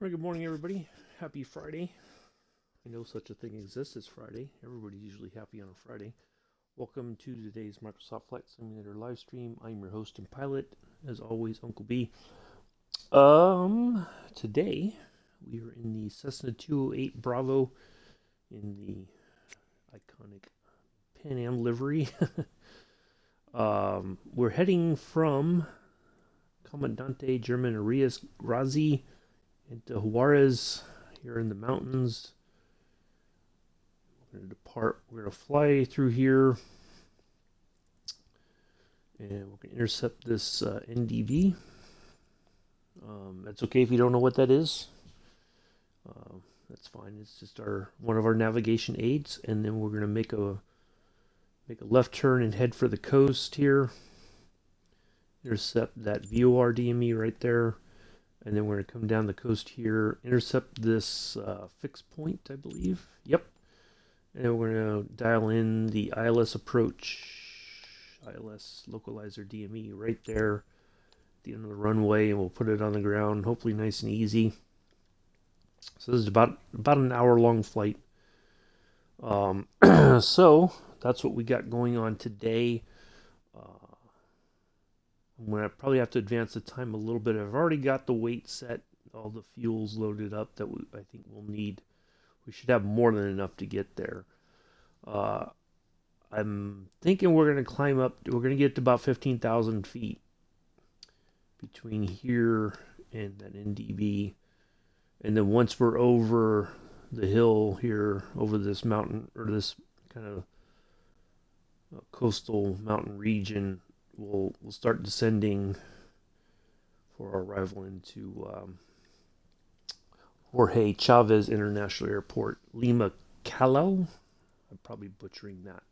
All right, good morning, everybody. Happy Friday. I know such a thing exists as Friday. Everybody's usually happy on a Friday. Welcome to today's Microsoft Flight Simulator live stream. I'm your host and pilot, as always, Uncle B. Today we are in the Cessna 208 Bravo in the iconic Pan Am livery. We're heading from Comandante German Arias Grazi into Juarez here in the mountains. We're going to depart. We're going to fly through here, and we're going to intercept this NDB. That's okay if you don't know what that is. That's fine. It's just one of our navigation aids, and then we're going to make a left turn and head for the coast here. Intercept that VOR DME right there. And then we're going to come down the coast here, intercept this fixed point, I believe. Yep. And then we're going to dial in the ILS approach, ILS localizer DME right there at the end of the runway, and we'll put it on the ground, hopefully nice and easy. So this is about an hour-long flight. So that's what we got going on today. I'm going to probably have to advance the time a little bit. I've already got the weight set, all the fuels loaded up that I think we'll need. We should have more than enough to get there. I'm thinking we're going to climb up. We're going to get to about 15,000 feet between here and that NDB. And then once we're over the hill here, over this mountain, or this kind of coastal mountain region, we'll start descending for our arrival into Jorge Chavez International Airport, Lima, Callao. I'm probably butchering that.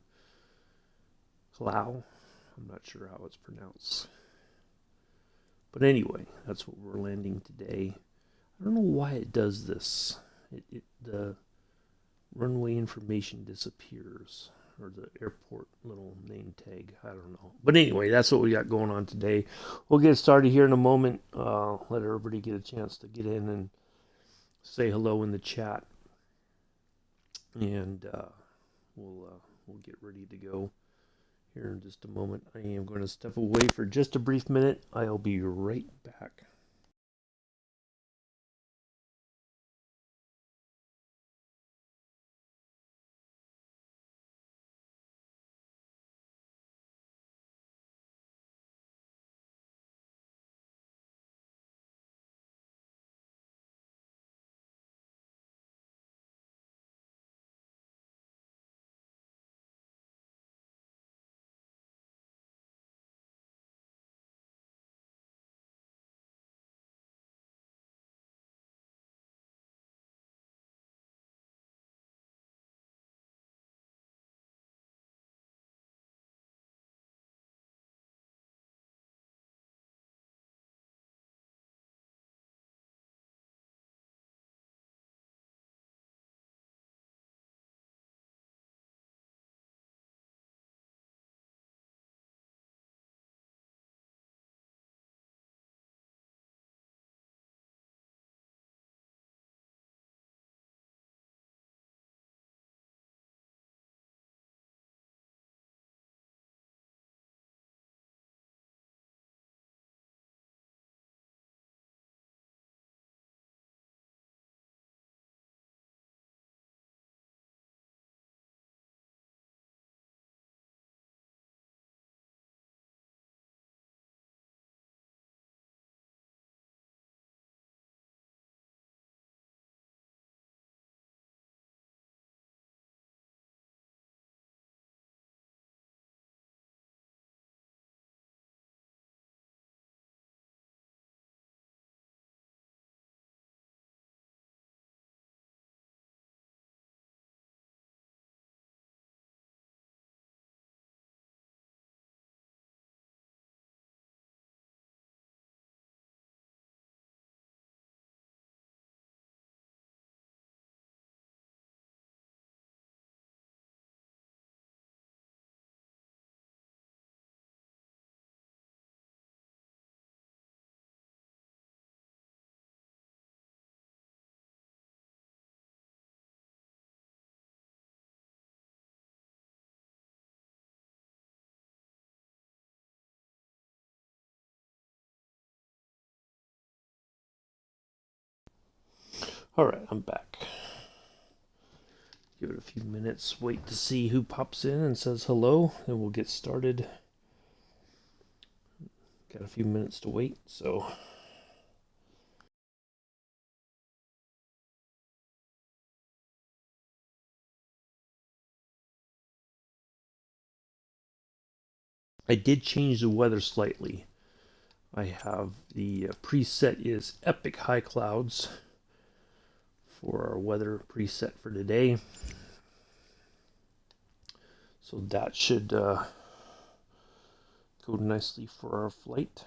Callao. I'm not sure how it's pronounced. But anyway, that's what we're landing today. I don't know why it does this. The runway information disappears. Or the airport little name tag. I don't know. But anyway, that's what we got going on today. We'll get started here in a moment. Let everybody get a chance to get in and say hello in the chat. And we'll get ready to go here in just a moment. I am going to step away for just a brief minute. I'll be right back. Alright, I'm back. Give it a few minutes, wait to see who pops in and says hello, and we'll get started. Got a few minutes to wait, so... I did change the weather slightly. I have the preset is Epic High Clouds for our weather preset for today. So that should go nicely for our flight,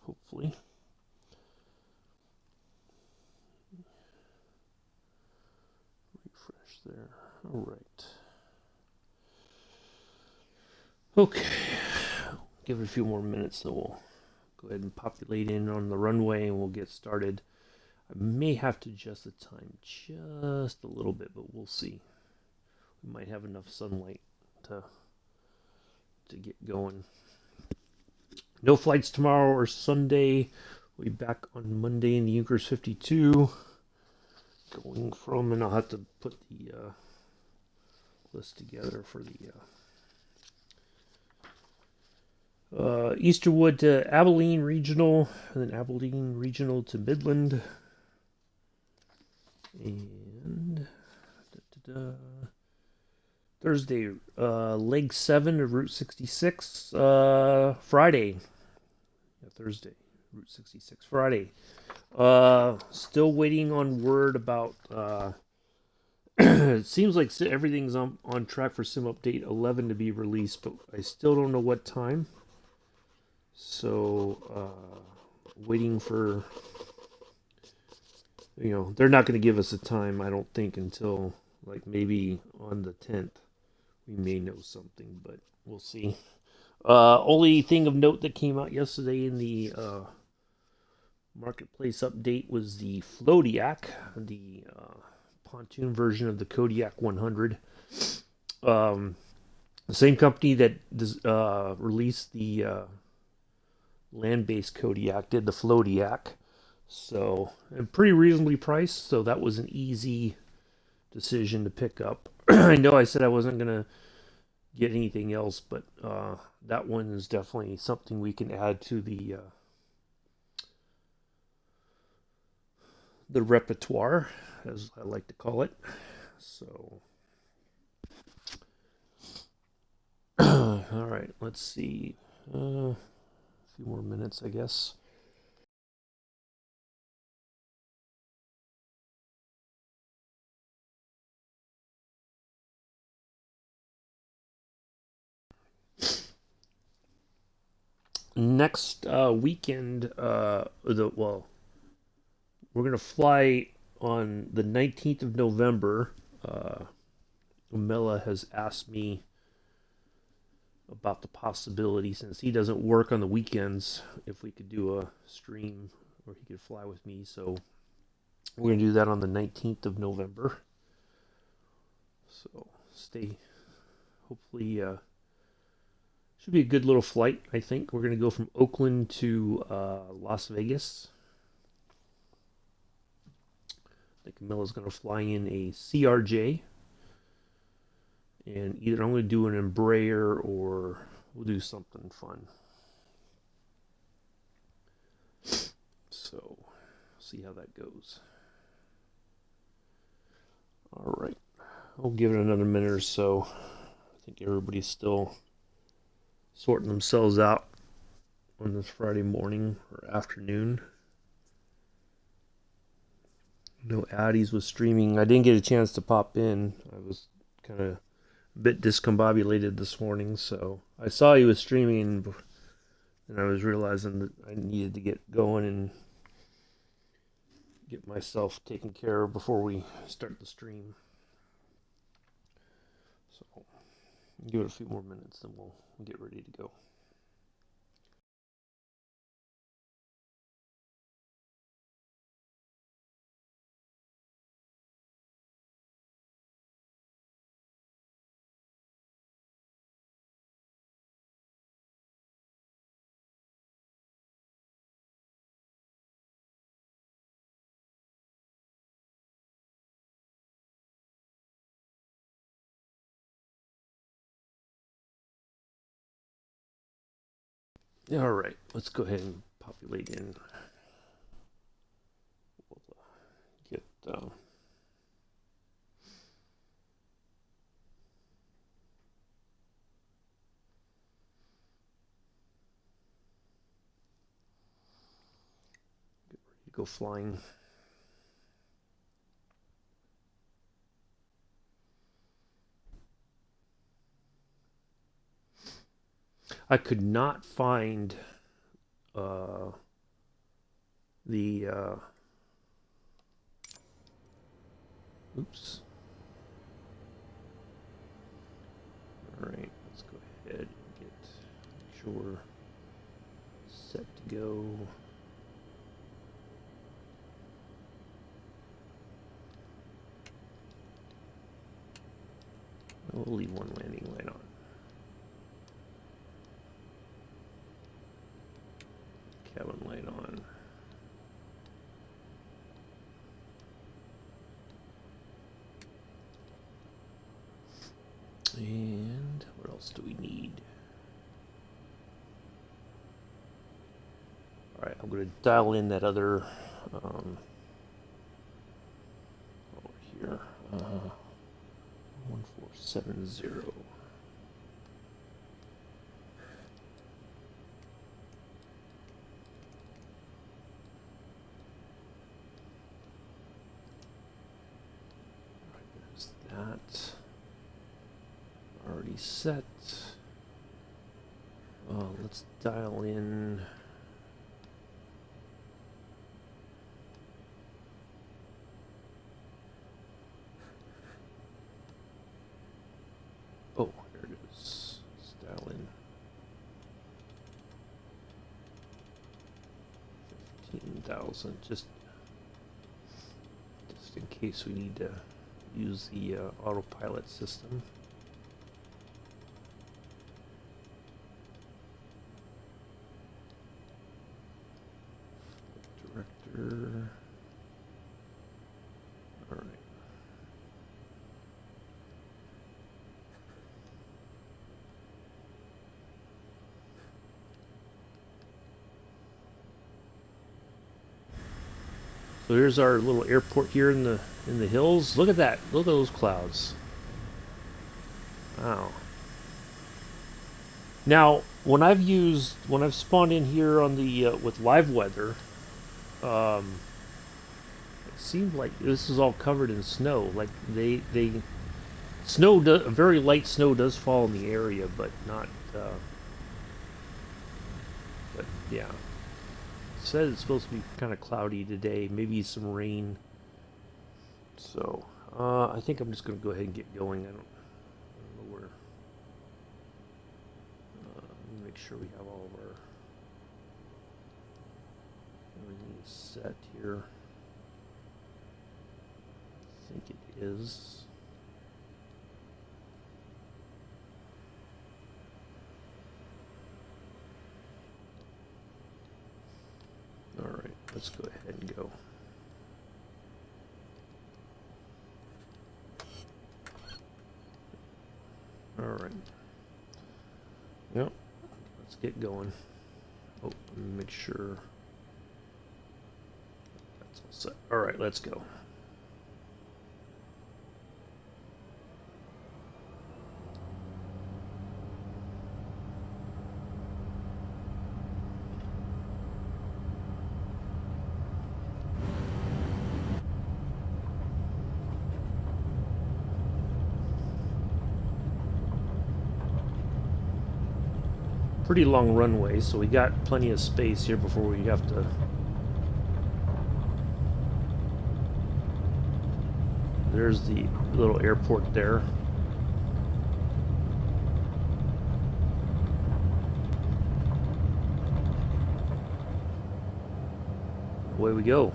hopefully. Refresh there. All right. Okay. Give it a few more minutes, then we'll go ahead and populate in on the runway and we'll get started. I may have to adjust the time just a little bit, but we'll see. We might have enough sunlight to get going. No flights tomorrow or Sunday. We'll be back on Monday in the Junkers 52. Going from, and I'll have to put the list together for the Easterwood to Abilene Regional, and then Abilene Regional to Midland. And Thursday, leg 7 of Route 66. Friday, Thursday, Route 66. Friday. Still waiting on word about. It seems like everything's on track for Sim Update 11 to be released, but I still don't know what time. So, waiting for. They're not going to give us a time, I don't think, until like maybe on the 10th. We may know something, but we'll see. Only thing of note that came out yesterday in the marketplace update was the Floatiac, the pontoon version of the Kodiak 100. The same company that released the land-based Kodiak did the Floatiac. So, and pretty reasonably priced, so that was an easy decision to pick up. I know I said I wasn't going to get anything else, but that one is definitely something we can add to the repertoire, as I like to call it. So, all right, let's see. A few more minutes, I guess. Next weekend, we're gonna fly on the 19th of November. Mela has asked me about the possibility, since he doesn't work on the weekends, if we could do a stream or he could fly with me. So we're gonna do that on the 19th of November. So stay. Hopefully. Should be a good little flight, I think. We're going to go from Oakland to Las Vegas. I think Camilla's going to fly in a CRJ. And either I'm going to do an Embraer or we'll do something fun. So, see how that goes. All right. I'll give it another minute or so. I think everybody's still sorting themselves out on this Friday morning or afternoon. No, Addie's was streaming. I didn't get a chance to pop in. I was kind of a bit discombobulated this morning, so I saw he was streaming, and I was realizing that I needed to get going and get myself taken care of before we start the stream. So, give it a few more minutes, then we'll get ready to go. All right, let's go ahead and populate in. We'll get go flying. I could not find the oops. All right, let's go ahead and make sure we're set to go. We'll leave one landing light on. Cabin light on. And what else do we need? All right, I'm going to dial in that other over here. 1470. That already set. Let's dial in. Oh, there it is. Let's dial in 15,000, just in case we need to use the autopilot system. Director. All right. So here's our little airport here in the hills. Look at that. Look at those clouds. Wow. Now, when I've spawned in here on the with live weather, it seemed like this is all covered in snow. Like very light snow does fall in the area, but not. But yeah. It says it's supposed to be kind of cloudy today, maybe some rain. So, I think I'm just going to go ahead and get going. I don't know where. Let me make sure we have all of our everything is set here. I think it is. All right, let's go ahead and go. All right. Yep. Let's get going. Oh, let me make sure that's all set. All right, let's go. Pretty long runway, so we got plenty of space here before we have to. There's the little airport there. Away we go.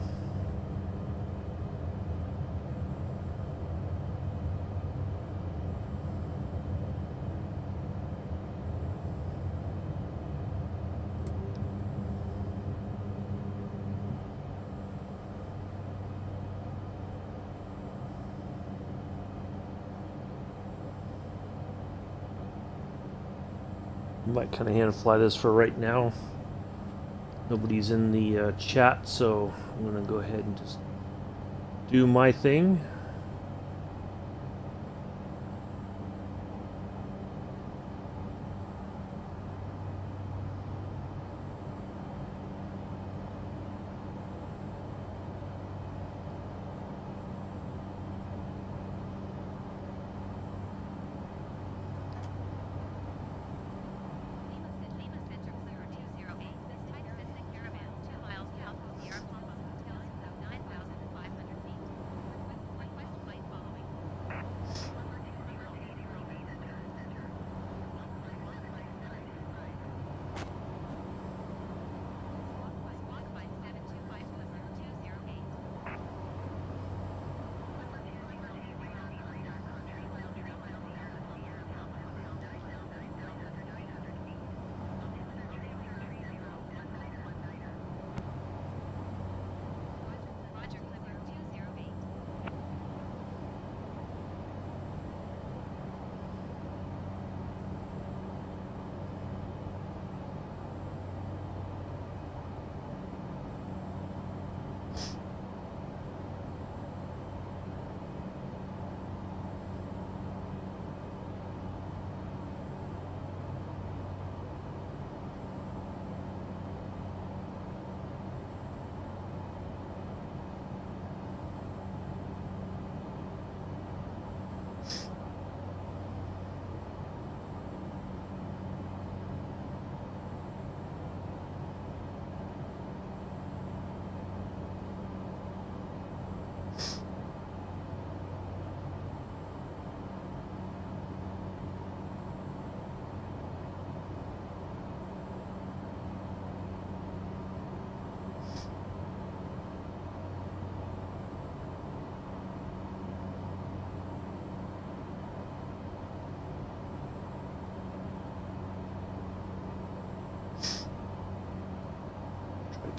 Might kind of hand fly this for right now. Nobody's in the chat, so I'm going to go ahead and just do my thing.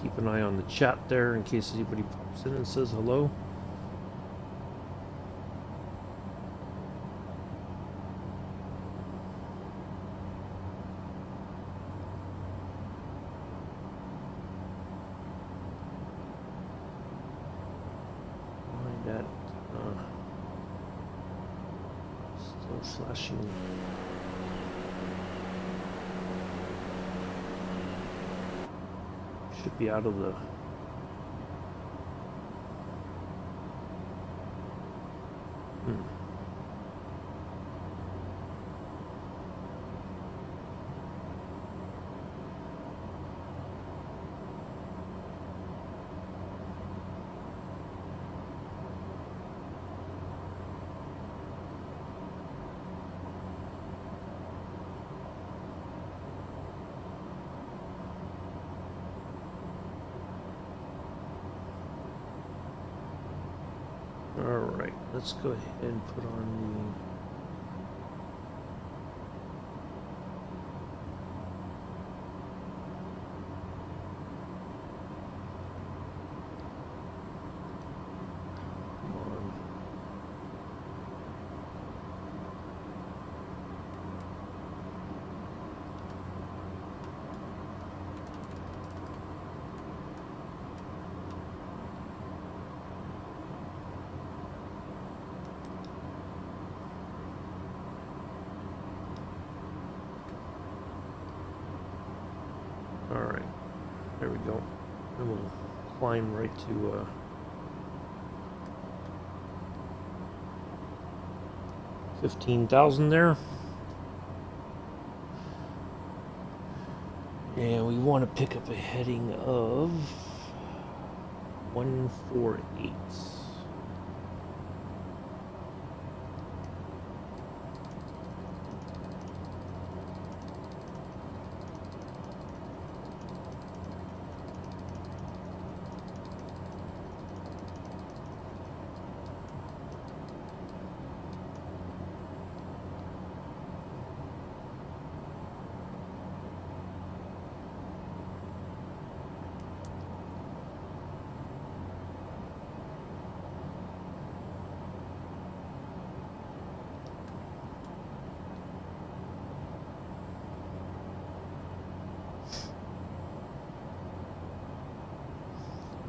Keep an eye on the chat there in case anybody pops in and says hello. Why that still flashing. Should be out of the Alright, let's go ahead and put on Alright, there we go. And we'll climb right to 15,000 there. And we want to pick up a heading of 148.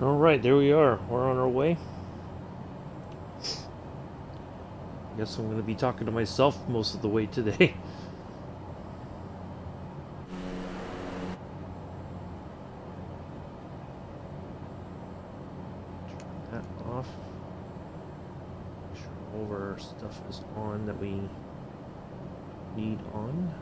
Alright, there we are. We're on our way. Guess I'm going to be talking to myself most of the way today. Turn that off. Make sure all of our stuff is on that we need on.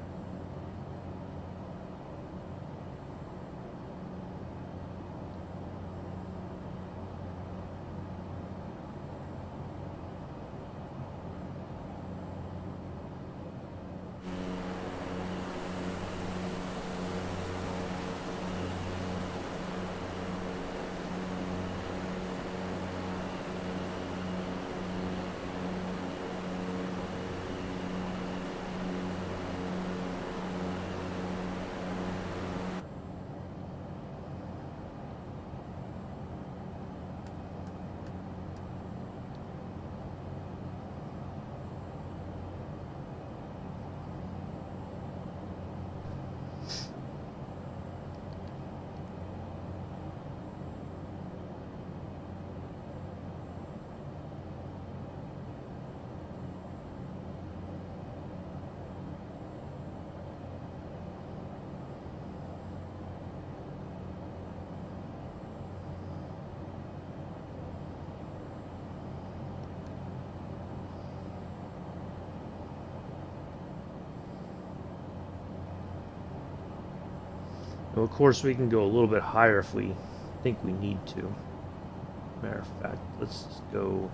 Well, of course, we can go a little bit higher if we think we need to. Matter of fact, let's go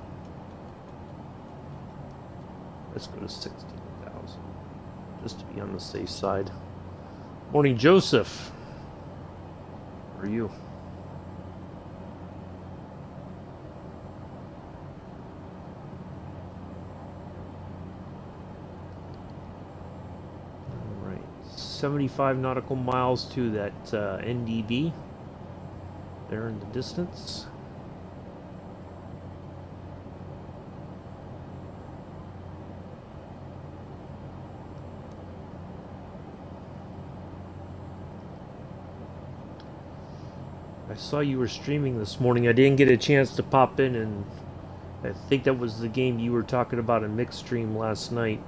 to 16,000, just to be on the safe side. Morning, Joseph. How are you? All right, 75 nautical miles to that NDB there in the distance. I saw you were streaming this morning. I didn't get a chance to pop in, and I think that was the game you were talking about in mixed stream last night.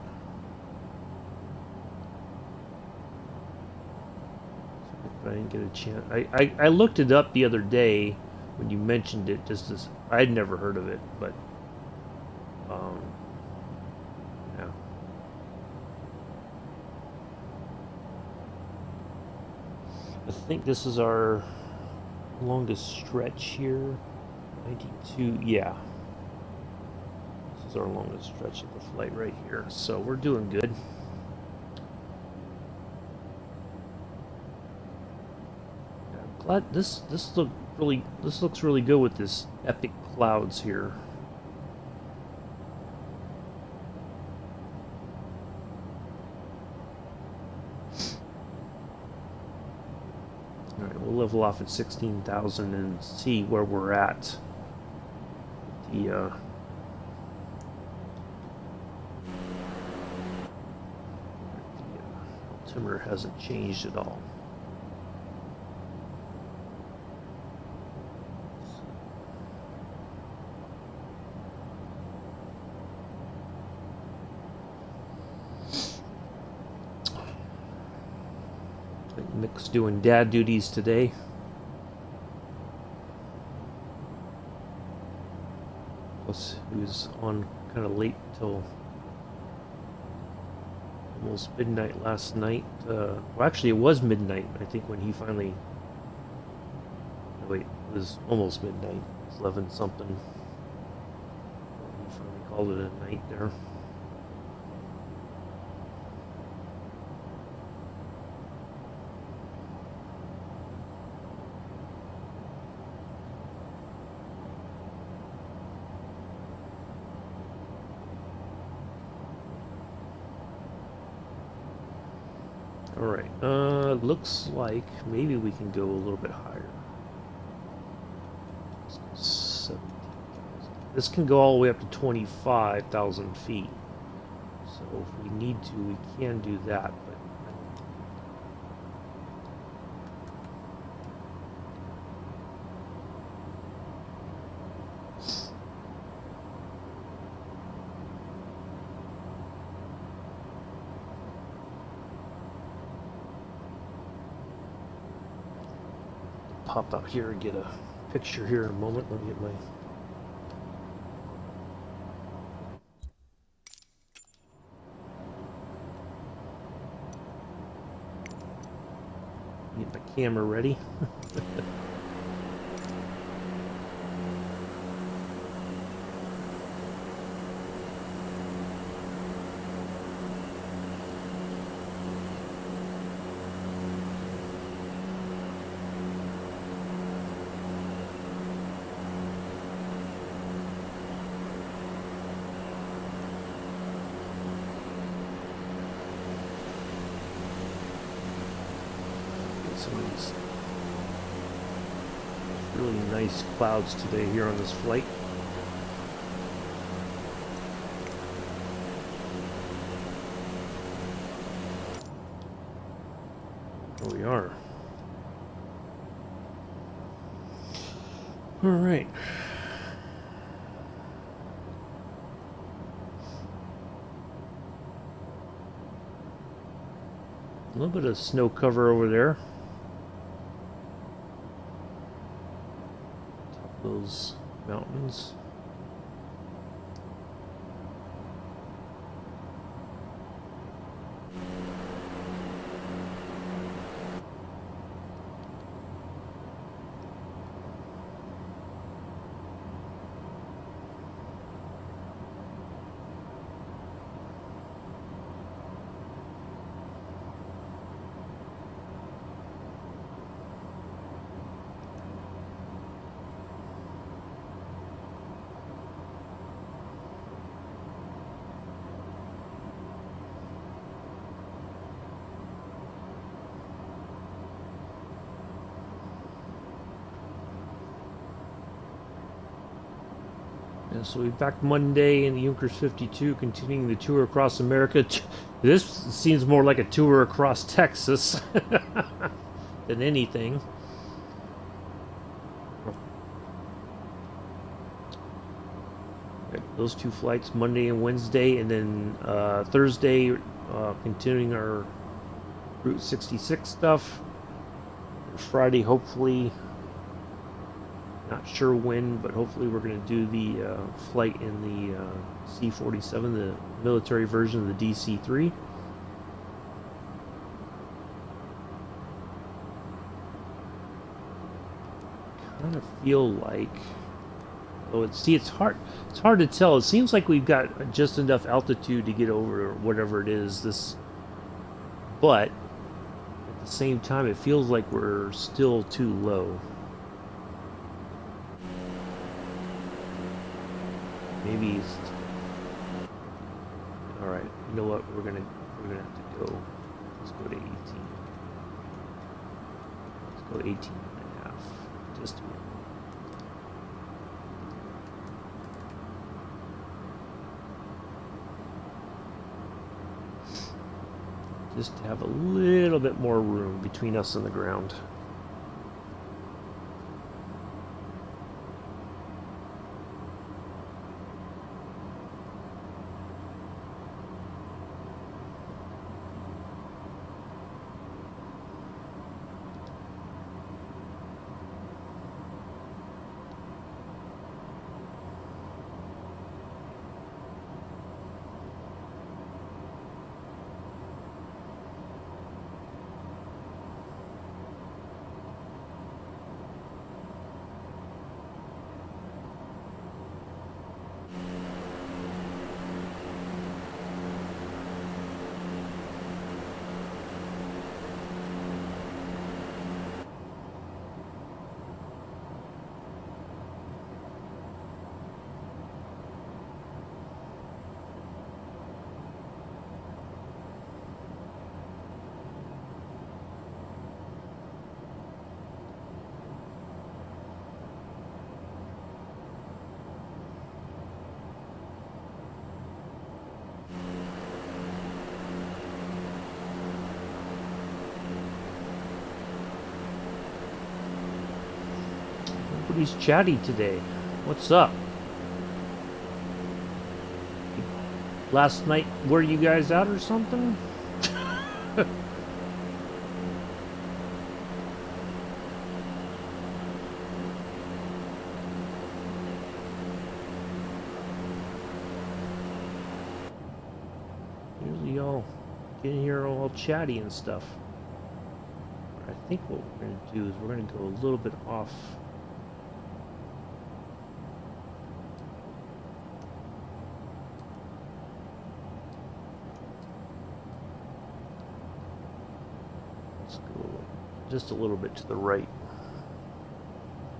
I didn't get a chance. I looked it up the other day when you mentioned it, just as I'd never heard of it, but yeah. I think this is our longest stretch here. 92, yeah. This is our longest stretch of the flight right here, so we're doing good. Glad this looks really good with this epic clouds here. All right, we'll level off at 16,000 and see where we're at. The altimeter hasn't changed at all. Mick's doing dad duties today. Plus, he was on kind of late till almost midnight last night. Well, actually, it was midnight, I think, when he finally. Wait, it was almost midnight. It was 11 something. He finally called it a night there. Alright, looks like maybe we can go a little bit higher. 17,000. This can go all the way up to 25,000 feet. So if we need to, we can do that, but pop out here and get a picture here in a moment. Let me get my... Get my camera ready. Some of these really nice clouds today here on this flight. Here we are. All right. A little bit of snow cover over there. Those mountains. So we're back Monday in the Junkers 52, continuing the tour across America. This seems more like a tour across Texas than anything. Those two flights, Monday and Wednesday, and then Thursday, continuing our Route 66 stuff. Friday, hopefully. Not sure when, but hopefully we're going to do the flight in the C-47, the military version of the DC-3. Kind of feel like, it's hard to tell. It seems like we've got just enough altitude to get over whatever it is. But at the same time, it feels like we're still too low. Maybe it's... All right, you know what? We're gonna have to go. Let's go to 18. Let's go 18 and a half. Just to have a little bit more room between us and the ground. Everybody's chatty today. What's up? Last night, were you guys out or something? y'all getting here all chatty and stuff. I think what we're going to do is we're going to go a little bit off. Let's go just a little bit to the right.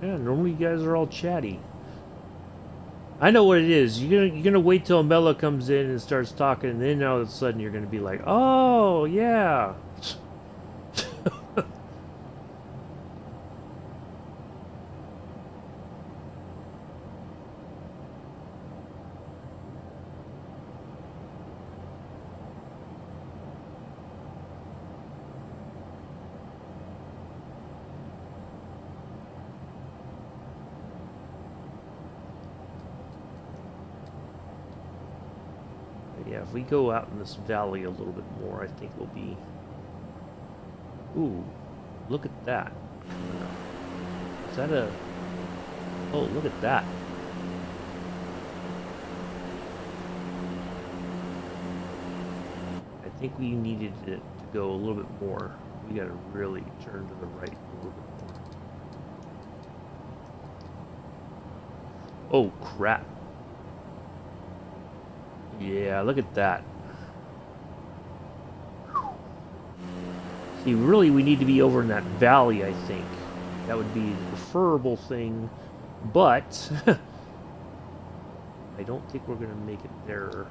Yeah, normally you guys are all chatty. I know what it is. You're gonna wait till Mela comes in and starts talking, and then all of a sudden you're gonna be like, "Oh yeah." Yeah, if we go out in this valley a little bit more, I think we'll be... Ooh, look at that. Is that a... Oh, look at that. I think we needed it to go a little bit more. We gotta really turn to the right a little bit more. Oh, crap. Yeah, look at that. See, really, we need to be over in that valley, I think. That would be the preferable thing, but I don't think we're going to make it there.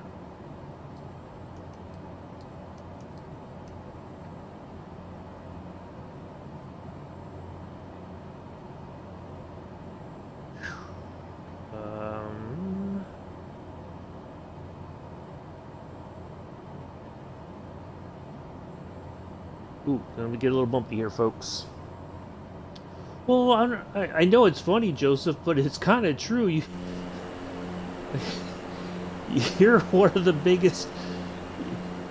Ooh, gonna get a little bumpy here, folks. Well, I know it's funny, Joseph, but it's kind of true. You're one of the biggest.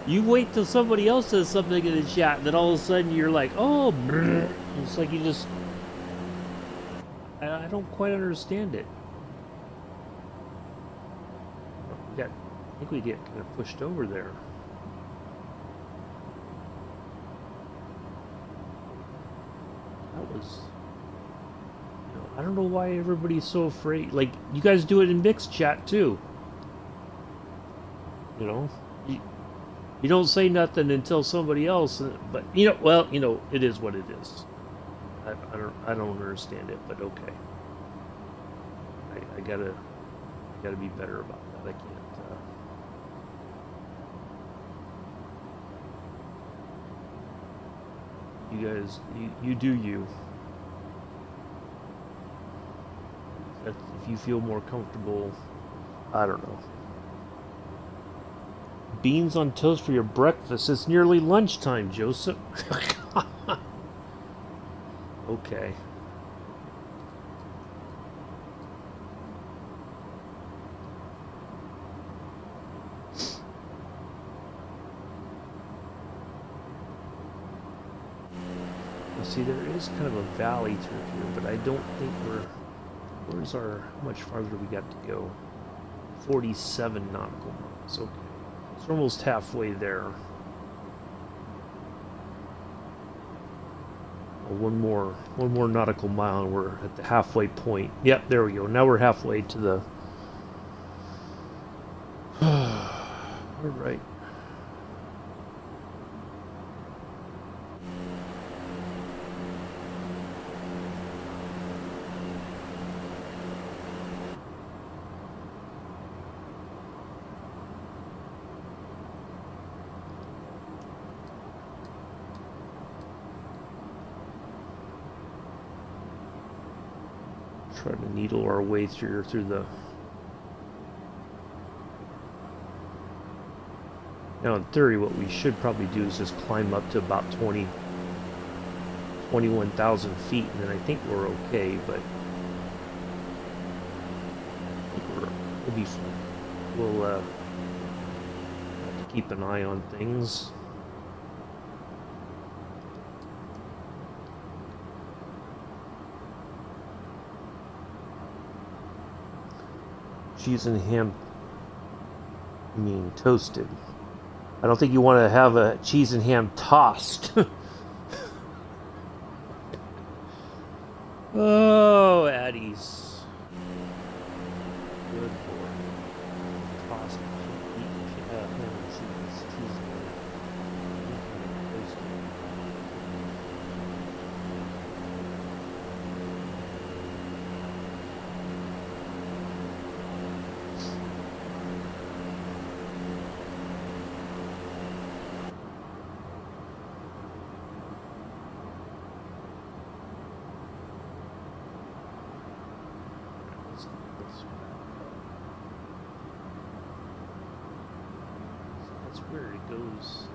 You wait till somebody else says something in the chat, and then all of a sudden you're like, "Oh," it's like you just. I don't quite understand it. I think we get kind of pushed over there. That was, I don't know why everybody's so afraid. Like, you guys do it in mixed chat too. You don't say nothing until somebody else. But well, it is what it is. I don't understand it, but okay. I gotta be better about that. I can't. You guys, you do you. If you feel more comfortable, I don't know. Beans on toast for your breakfast. It's nearly lunchtime, Joseph. Okay. See, there is kind of a valley through here, but I don't think where's how much farther we got to go? 47 nautical miles, okay. So we're almost halfway there. Well, one more nautical mile and we're at the halfway point. Yep, there we go. Now we're halfway to the... Alright. Try to needle our way through the... Now in theory what we should probably do is just climb up to about 21,000 feet, and then I think we're okay, but I think we'll be fine. We'll have to keep an eye on things. Cheese and ham, toasted. I don't think you want to have a cheese and ham tossed. Oh, Addie's. Good boy. Tossed ham and cheese. Cheese and ham. That's where it goes.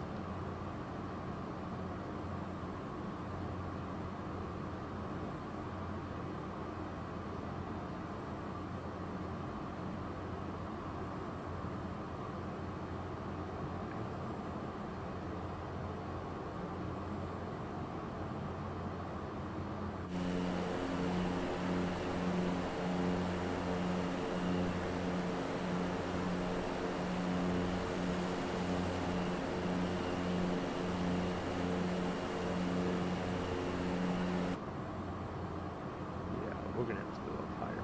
We're gonna have to go up higher.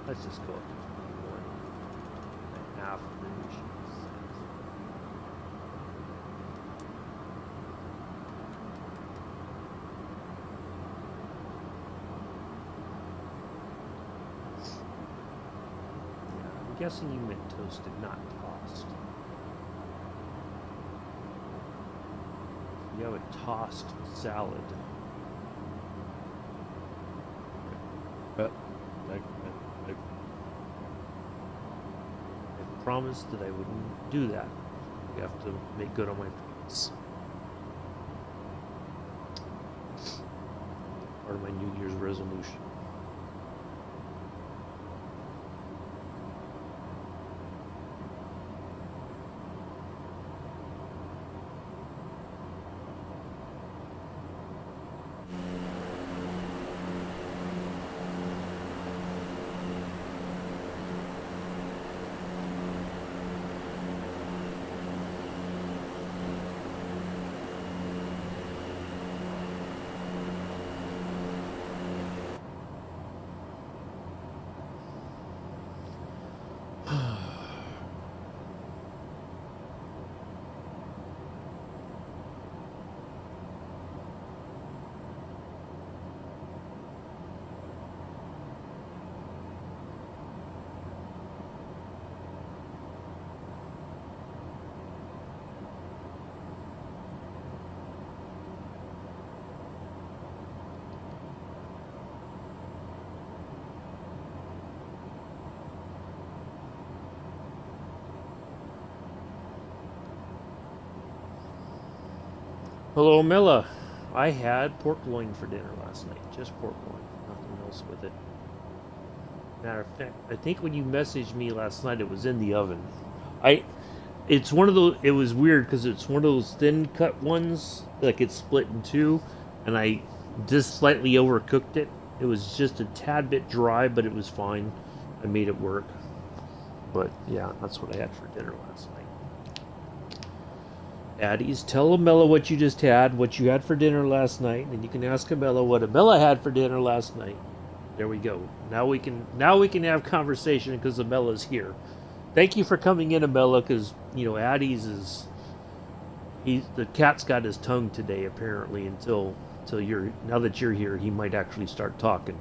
Let's just go up to 21.5 inches. Yeah, I'm guessing you meant toasted, not tossed. You have a tossed salad. I promised that I wouldn't do that. You have to make good on my promise. Part of my New Year's resolution. Hello, Milla. I had pork loin for dinner last night. Just pork loin. Nothing else with it. Matter of fact, I think when you messaged me last night, it was in the oven. It's one of those. It was weird because it's one of those thin cut ones, like it's split in two, and I just slightly overcooked it. It was just a tad bit dry, but it was fine. I made it work. But yeah, that's what I had for dinner last night. Addie's, tell Amella what you just had, what you had for dinner last night, and you can ask Amella what Amella had for dinner last night. There we go. Now we can have conversation because Amella's here. Thank you for coming in, Amella, because Addie's the cat's got his tongue today apparently until now that you're here, he might actually start talking.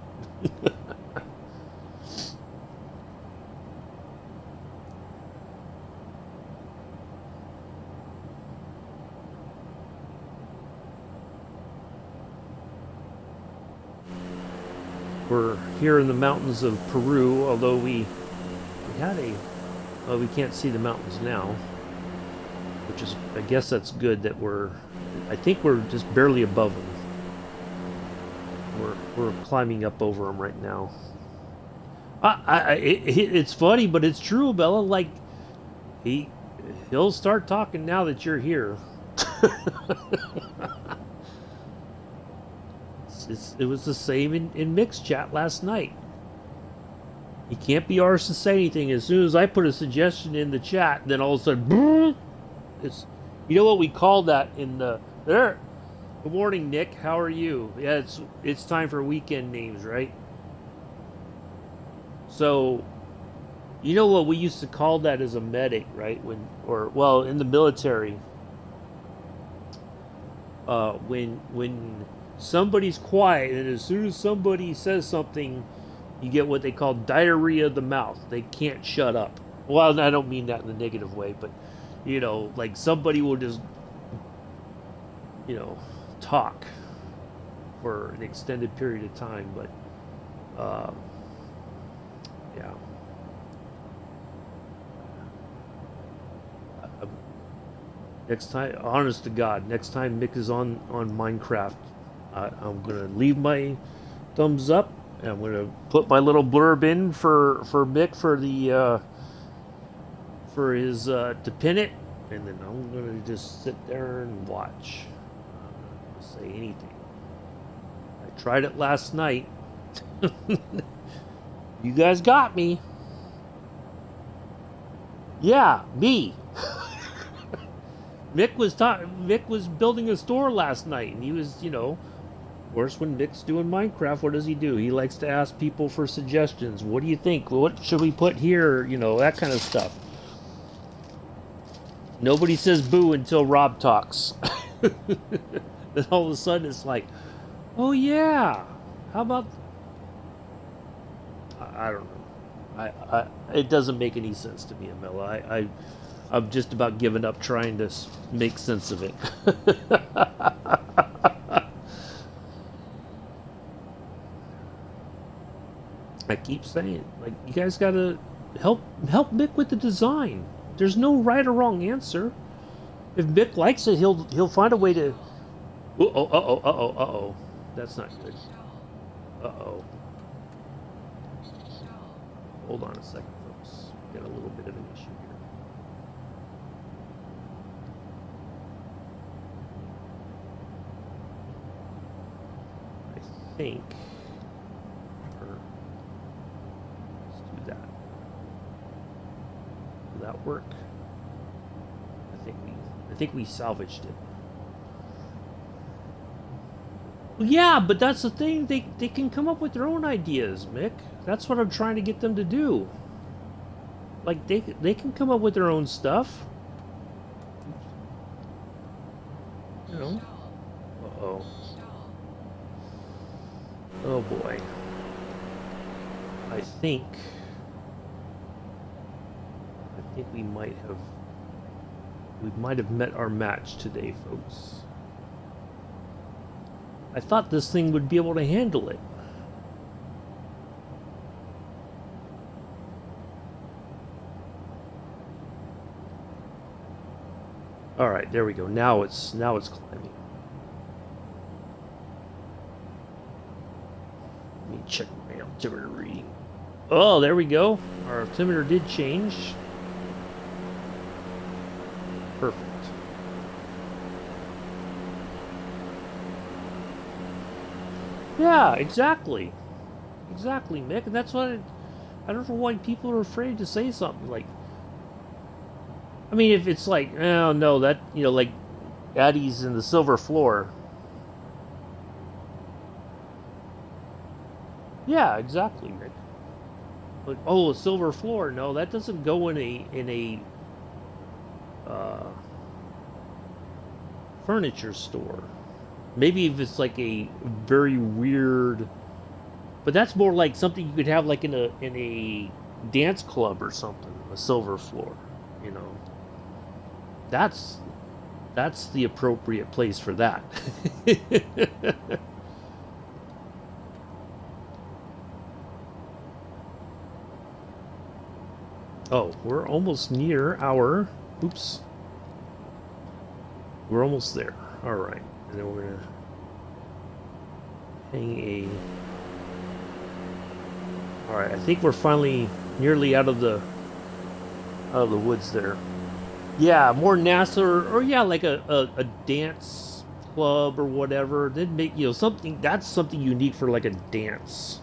We're here in the mountains of Peru, although we had we can't see the mountains now, which is, I guess that's good that I think we're just barely above them. We're climbing up over them right now. It's funny, but it's true, Bella. Like he'll start talking now that you're here. It was the same in mixed chat last night. He can't be arsed to say anything. As soon as I put a suggestion in the chat, then all of a sudden, it's, you know what we call that in the there. Good morning, Nick. How are you? Yeah, it's time for weekend names, right? So you know what we used to call that as a medic, right? When or well in the military, when somebody's quiet and as soon as somebody says something, you get what they call diarrhea of the mouth. They can't shut up. Well, I don't mean that in the negative way, but like somebody will just you know talk for an extended period of time. But yeah, next time, honest to God, next time Mick is on Minecraft, I'm gonna leave my thumbs up. And I'm gonna put my little blurb in for Mick for the for his to pin it, and then I'm gonna just sit there and watch. I'm not gonna say anything. I tried it last night. You guys got me. Yeah, me. Mick was building a store last night, and he was, of course, when Mick's doing Minecraft, what does he do? He likes to ask people for suggestions. What do you think? What should we put here? That kind of stuff. Nobody says boo until Rob talks. Then all of a sudden it's like, oh yeah, how about? I don't know. It doesn't make any sense to me, Amela. I'm just about giving up trying to make sense of it. I keep saying, like, you guys gotta help Mick with the design. There's no right or wrong answer. If Mick likes it, he'll find a way to. Uh oh. That's not good. Uh oh. Hold on a second, folks. Got a little bit of an issue here. I think. Let's do that. Will that work? I think we salvaged it. Well, yeah, but that's the thing. They can come up with their own ideas, Mick. That's what I'm trying to get them to do. Like they can come up with their own stuff. Uh-oh. Oh boy. I think we might have met our match today, folks. I thought this thing would be able to handle it. All right, there we go. Now it's climbing. Let me check my altimeter reading. Oh, there we go. Our altimeter did change. Perfect. Yeah, exactly, Mick, and that's what I don't know why people are afraid to say something like. I mean, if it's like, oh no, that like Addie's in the silver floor. Yeah, exactly, Mick. Like, oh, a silver floor? No, that doesn't go in a furniture store. Maybe if it's like a very weird, but that's more like something you could have like in a dance club or something. A silver floor, That's the appropriate place for that. Oh, we're almost near our. Oops. We're almost there. All right. And then we're going to hang a. All right, I think we're finally nearly out of the woods there. Yeah, more NASA or yeah, like a dance club or whatever. Then make something that's something unique for like a dance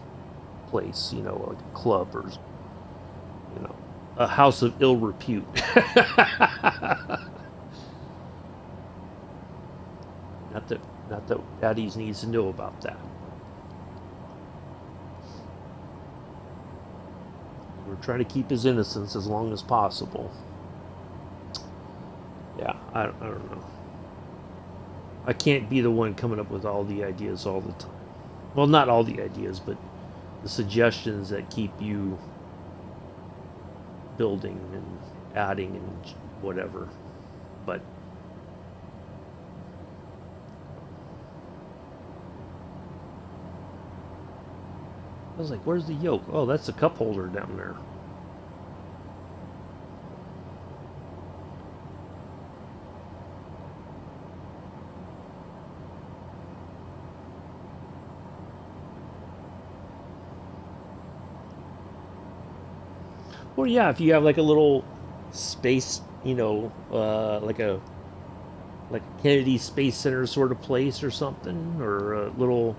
place, like a club or a house of ill repute. not that not that Daddies needs to know about that. We're trying to keep his innocence as long as possible. Yeah, I don't know. I can't be the one coming up with all the ideas all the time. Well, not all the ideas, but the suggestions that keep you building and adding and whatever. But I was like, where's the yoke? Oh, that's the cup holder down there. Well, yeah, if you have like a little space, like a Kennedy Space Center sort of place or something, or a little,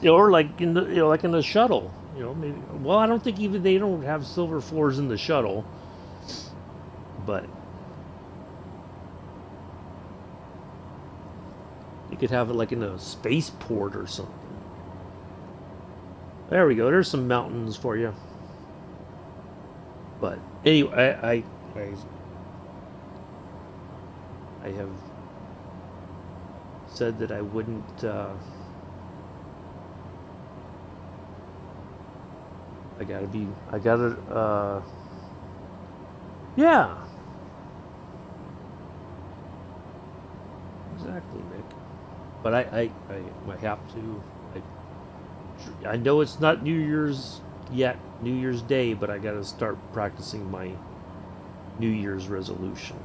or like in the like in the shuttle, maybe. Well, I don't think even they don't have silver floors in the shuttle, but you could have it like in a spaceport or something. There we go. There's some mountains for you. But anyway, I have said that I wouldn't. I gotta be. I gotta. Yeah. Exactly, Nick. But I have to. I know it's not New Year's yet, New Year's Day, but I gotta start practicing my New Year's resolution.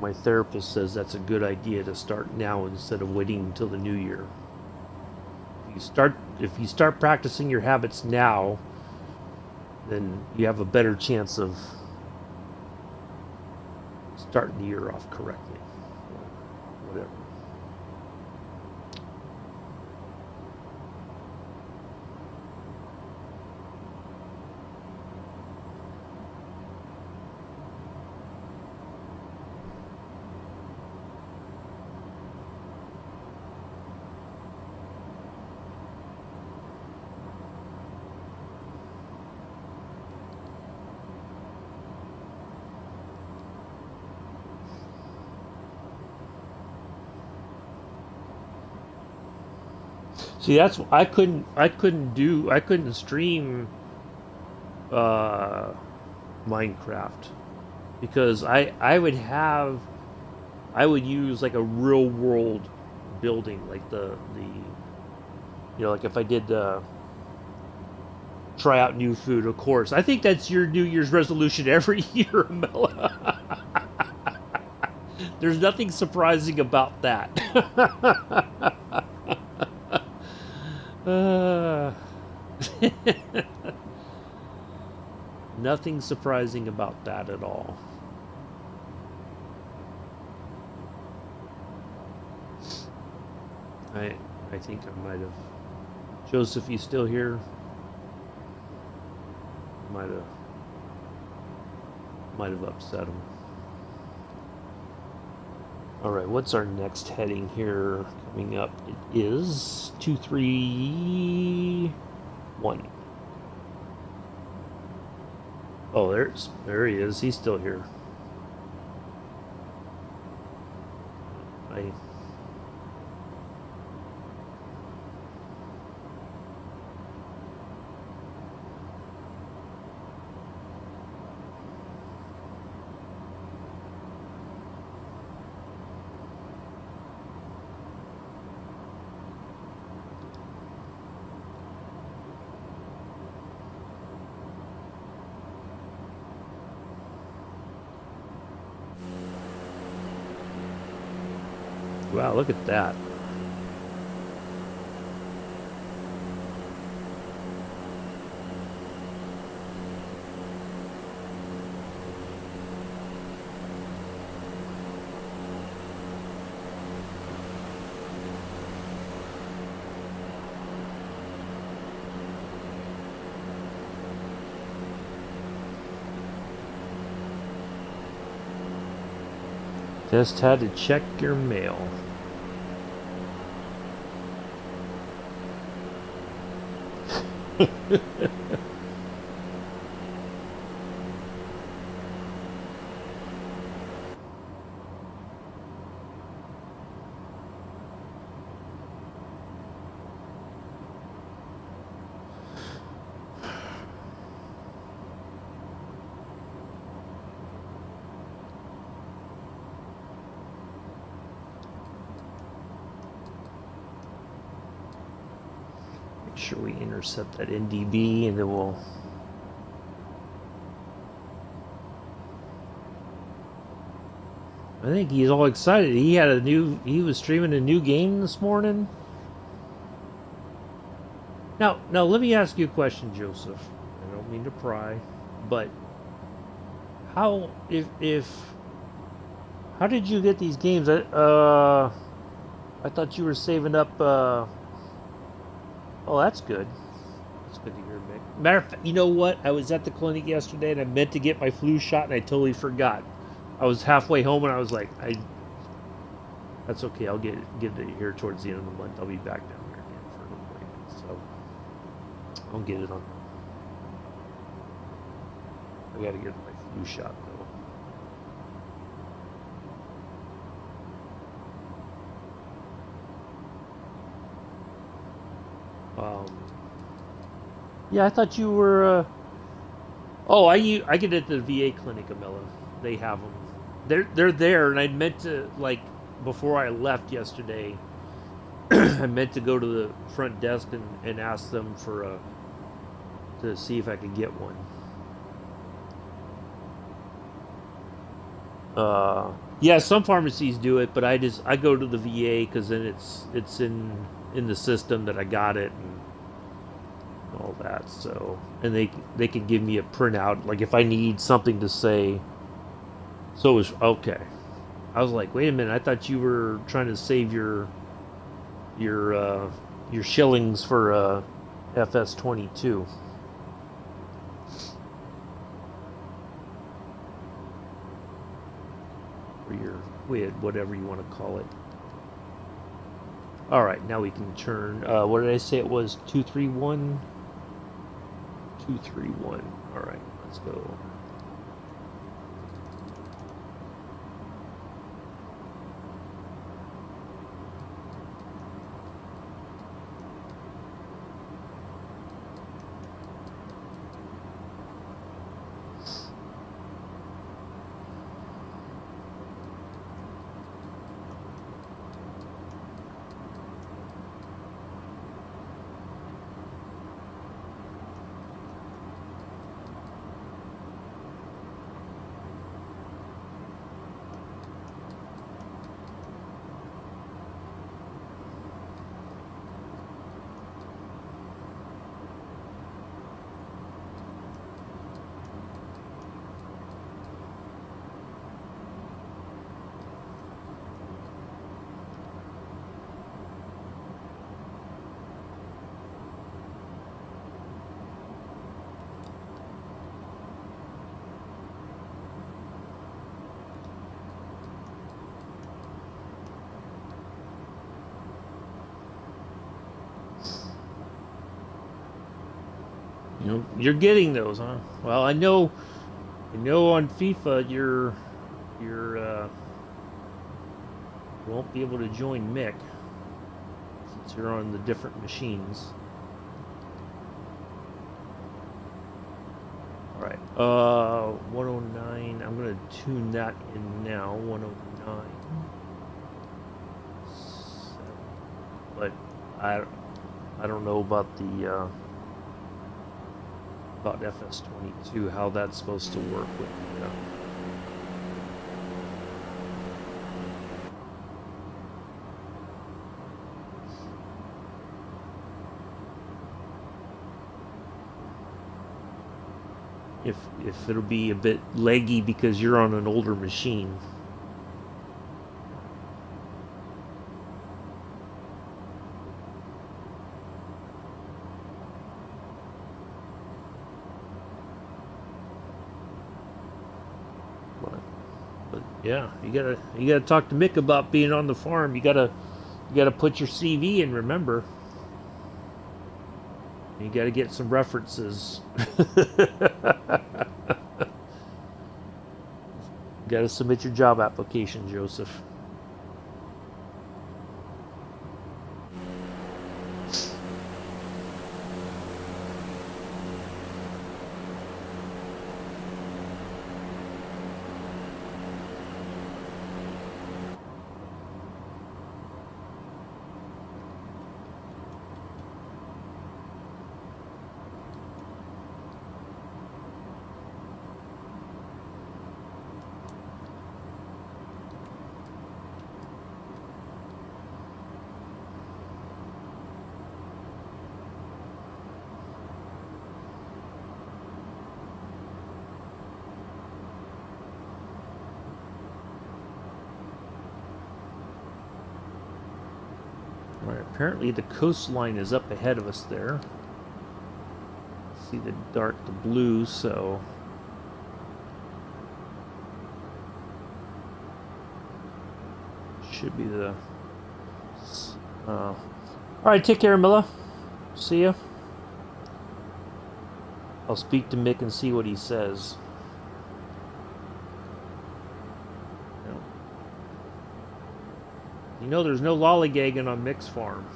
My therapist says that's a good idea to start now instead of waiting until the new year. If you start practicing your habits now, then you have a better chance of starting the year off correctly. Whatever. See, that's I couldn't stream uh, Minecraft because I would use like a real world building like like if I did try out new food, of course. I think that's your New Year's resolution every year, Mela. There's nothing surprising about that. Uh, Nothing surprising about that at all. I I think I might have Joseph, you still here? Might have upset him. All right, what's our next heading here coming up? It is 231. Oh, there he is. He's still here. I Wow, look at that. Just had to check your mail. Make sure we intercept that NDB, and then we'll. I think he's all excited. He was streaming a new game this morning. Now, let me ask you a question, Joseph. I don't mean to pry, but how how did you get these games? I thought you were saving up. Oh, that's good. That's good to hear, Mick. Matter of fact, you know what? I was at the clinic yesterday, and I meant to get my flu shot, and I totally forgot. I was halfway home, and I was like, That's okay. I'll get it here towards the end of the month. I'll be back down here again for an appointment, so I'll get it on. I got to get my flu shot though. Yeah, I thought you were. Oh, I get it at the VA clinic, Amela. They have them. They're there, and I meant to, like, before I left yesterday. I meant to go to the front desk and ask them for to see if I could get one. Yeah, some pharmacies do it, but I go to the VA because then it's in the system that I got it and all that. So, and they can give me a printout, like if I need something to say. So it was okay. I was like, wait a minute, I thought you were trying to save your shillings for FS22. Or your whatever you want to call it. All right, now we can turn. What did I say? It was 231. 231. All right, let's go. You're getting those, huh? Well, I know on FIFA you won't be able to join Mick since you're on the different machines. All right. 109. I'm gonna tune that in now. 109. But I don't know about the about FS22, how that's supposed to work with if it'll be a bit leggy because you're on an older machine. Yeah, you gotta talk to Mick about being on the farm. You gotta put your CV in. Remember, you gotta get some references. Gotta submit your job application, Joseph. Right, apparently the coastline is up ahead of us there. See the dark, the blue, so should be the. All right, take care, Milla. See ya. I'll speak to Mick and see what he says. You know, there's no lollygagging on Mick's farm.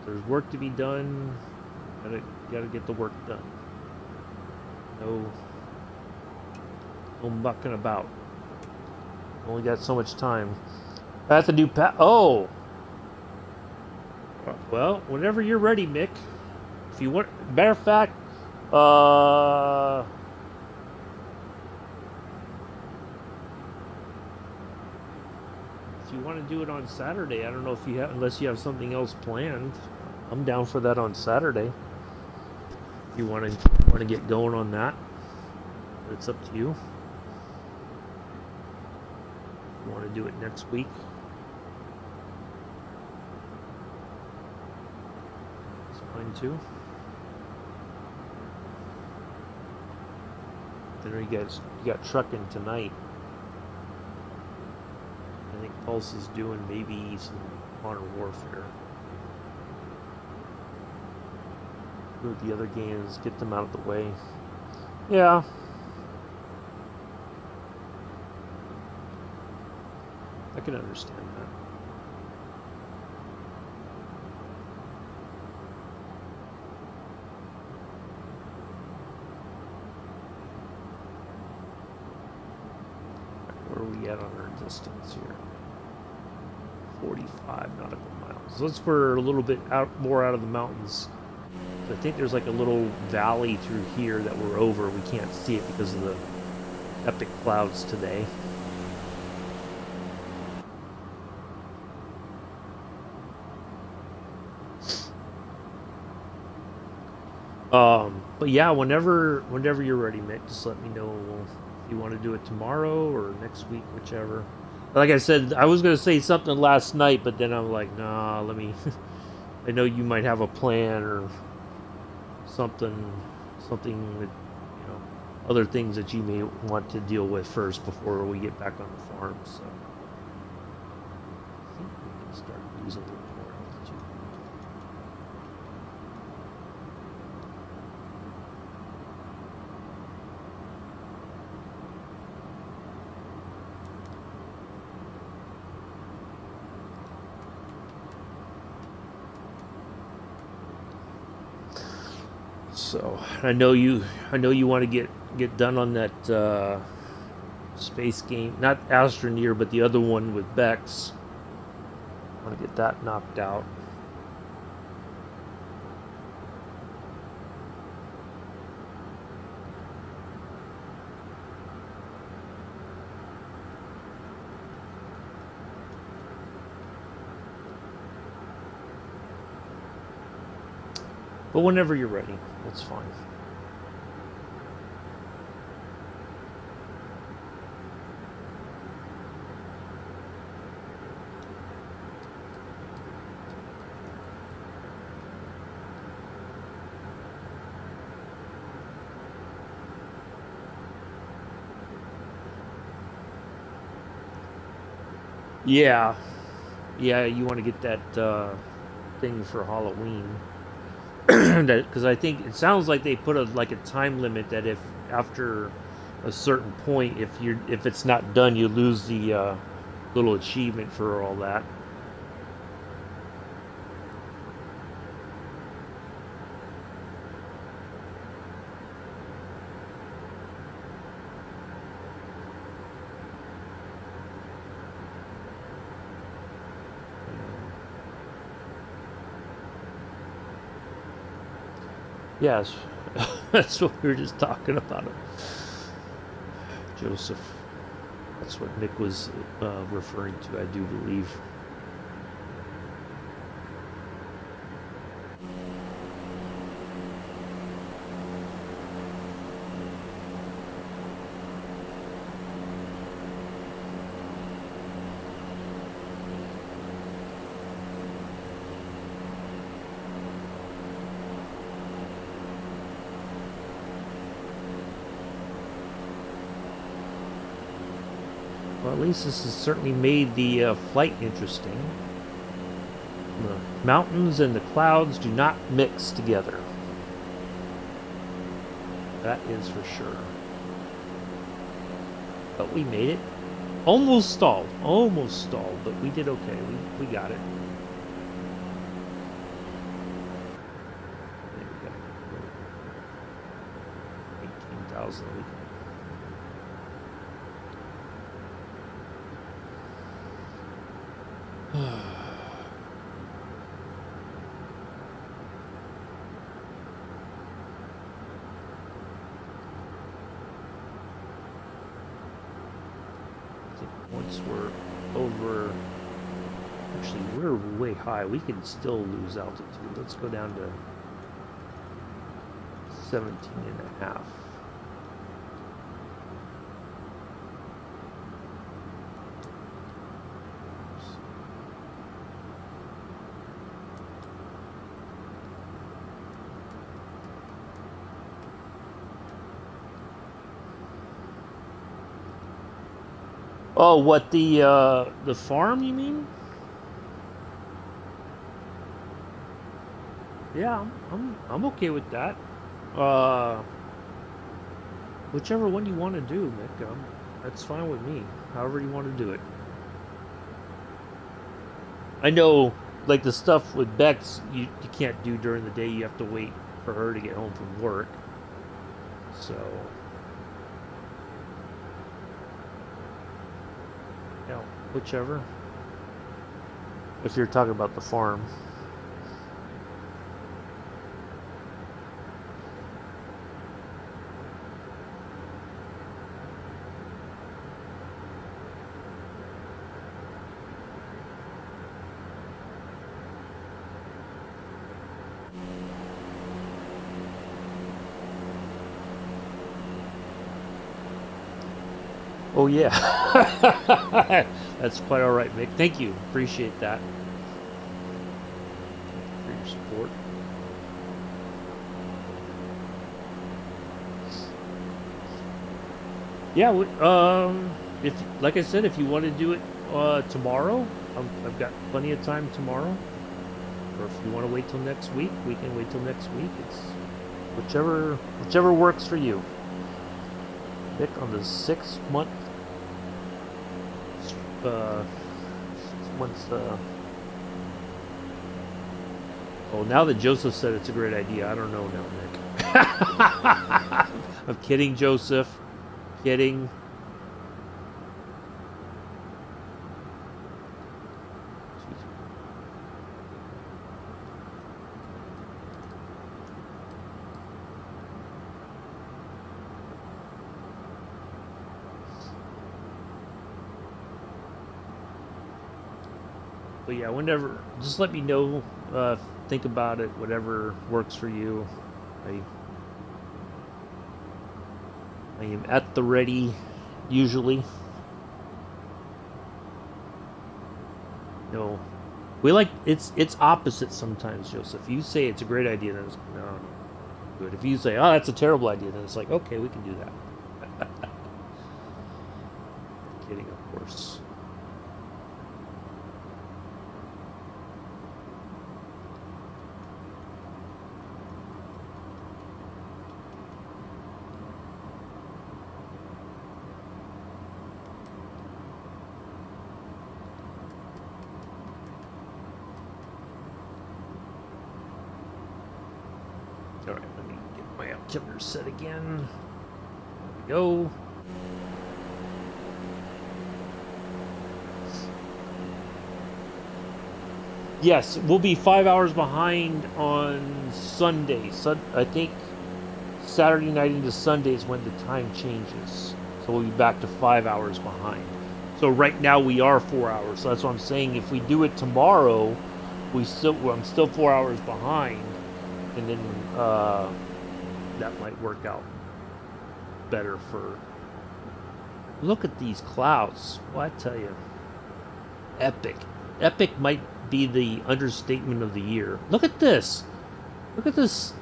There's work to be done. Gotta get the work done. No mucking about. Only got so much time. I have to do oh. Well, whenever you're ready, Mick. If you want, matter of fact, if you want to do it on Saturday, I don't know if you have, unless you have something else planned. I'm down for that on Saturday. If you want to get going on that, it's up to you. If you want to do it next week, it's fine too. Then you got trucking tonight. I think Pulse is doing maybe some Modern Warfare. Do the other games, get them out of the way. Yeah. I can understand that. Where are we at on our distance here? 45 nautical miles. Let's we're a little bit more out of the mountains. I think there's like a little valley through here that we're over. We can't see it because of the epic clouds today. But yeah, whenever you're ready, Mick, just let me know if you want to do it tomorrow or next week, whichever. Like I said, I was gonna say something last night, but then I'm like, nah, let me. I know you might have a plan or something that, you know, other things that you may want to deal with first before we get back on the farm. So I think we can start losing a little more altitude. So I know you want to get done on that space game, not Astroneer, but the other one with Bex. I want to get that knocked out. But whenever you're ready, that's fine. Yeah, yeah, you want to get that thing for Halloween. That because I think it sounds like they put a time limit that if after a certain point, if it's not done, you lose the little achievement for all that. Yes, that's what we were just talking about. Joseph. That's what Nick was referring to, I do believe. Well, at least this has certainly made the flight interesting. The mountains and the clouds do not mix together. That is for sure. But we made it. Almost stalled, but we did okay. We got it. There we go. 18,000 a week. Once we're over, actually we're way high, we can still lose altitude. Let's go down to 17 and a half. Oh, what the farm you mean? Yeah, I'm okay with that. Uh, whichever one you want to do, Mick. That's fine with me. However you want to do it. I know, like the stuff with Bex, you can't do during the day. You have to wait for her to get home from work. So, yeah, whichever. If you're talking about the farm. Oh yeah, that's quite all right, Mick. Thank you. Appreciate that for your support. Yeah, if like I said, if you want to do it tomorrow, I've got plenty of time tomorrow. Or if you want to wait till next week, we can wait till next week. It's whichever works for you. Mick on the 6 month, 6 months. Oh, now that Joseph said it's a great idea, I don't know now, Nick. I'm kidding, Joseph. Kidding. But yeah, whenever, just let me know. Think about it. Whatever works for you. I I am at the ready, usually. No, we like it's opposite sometimes, Joseph. You say it's a great idea, then it's no, good. If you say, oh, that's a terrible idea, then it's like, okay, we can do that. Kidding, of course. Alright, let me get my altimeter set again. There we go. Yes, we'll be 5 hours behind on Sunday. I think Saturday night into Sunday is when the time changes. So we'll be back to 5 hours behind. So right now we are 4 hours. So that's what I'm saying. If we do it tomorrow, I'm still 4 hours behind, and then that might work out better for. Look at these clouds. Well, I tell you, epic. Epic might be the understatement of the year. Look at this. Look at this.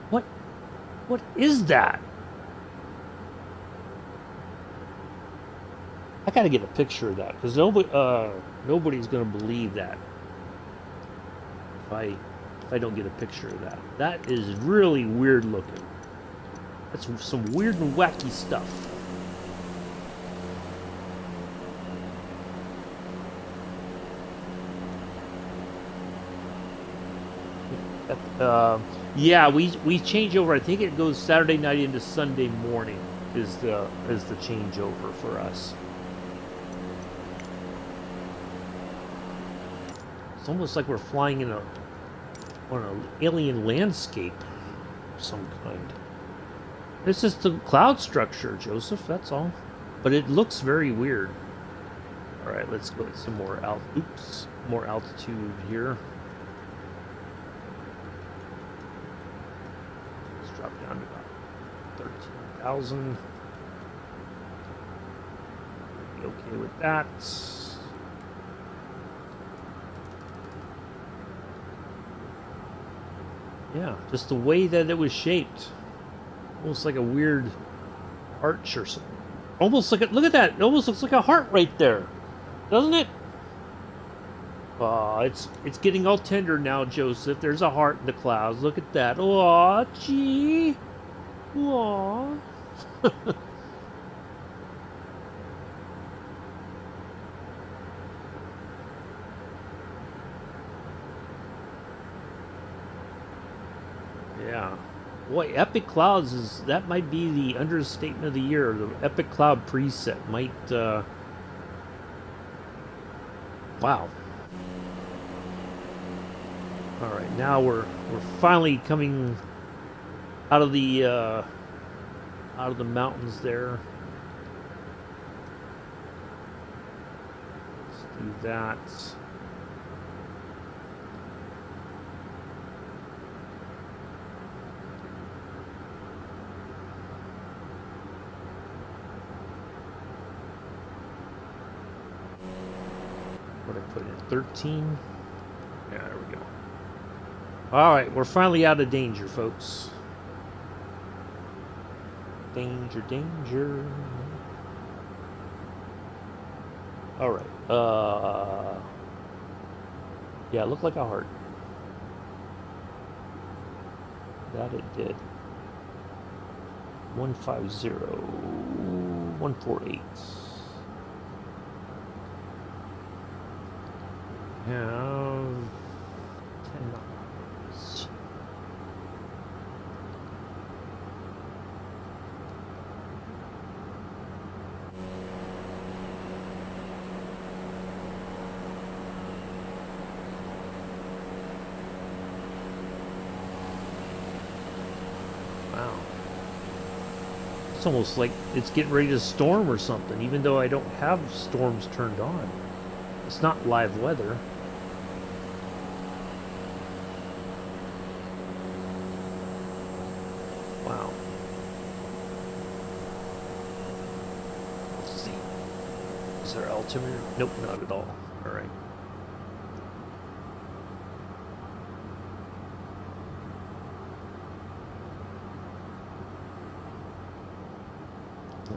What is that? I gotta get a picture of that because nobody's gonna believe that if I don't get a picture of that. That is really weird looking. That's some weird and wacky stuff. Yeah, we change over. I think it goes Saturday night into Sunday morning is the changeover for us. It's almost like we're flying on an alien landscape of some kind. It's just the cloud structure, Joseph. That's all. But it looks very weird. All right, let's go with some more more altitude here. Drop down to about 13,000. Be okay with that. Yeah, just the way that it was shaped. Almost like a weird arch or something. Almost like look at that. It almost looks like a heart right there. Doesn't it? Oh, it's getting all tender now, Joseph. There's a heart in the clouds. Look at that. Aw, gee. Aw. Yeah. Boy, Epic Clouds that might be the understatement of the year. The Epic Cloud preset might wow. All right, now we're finally coming out of the mountains there. Let's do that. What did I put in? 13. Yeah, there we go. All right, we're finally out of danger, folks. Danger, danger. All right. Yeah, it looked like a heart. That it did. 150 148. Have 10 miles. Wow. It's almost like it's getting ready to storm or something, even though I don't have storms turned on. It's not live weather. Wow. Let's see. Is there altimeter? Nope, not at all. All right.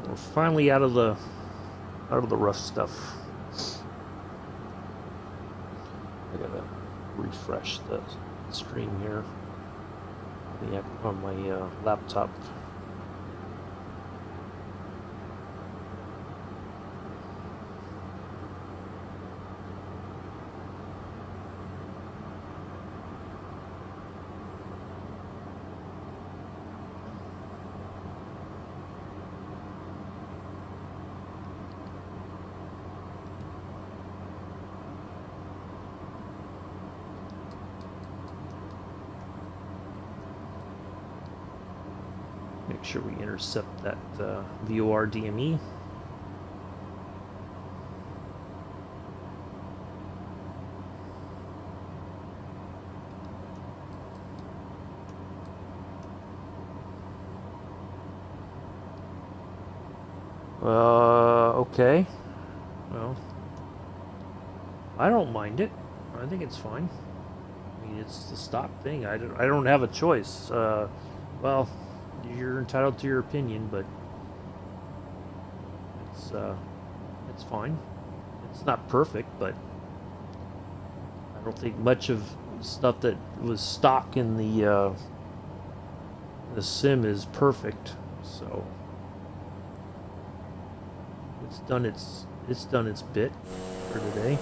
We're finally out of the rough stuff. I gotta refresh the stream here. Yeah, on my laptop. sure we intercept that VOR DME. Okay. Well, I don't mind it. I think it's fine. I mean, it's the stop thing. I don't have a choice. Well, you're entitled to your opinion, but it's fine. It's not perfect, but I don't think much of stuff that was stock in the sim is perfect. So it's done its bit for today.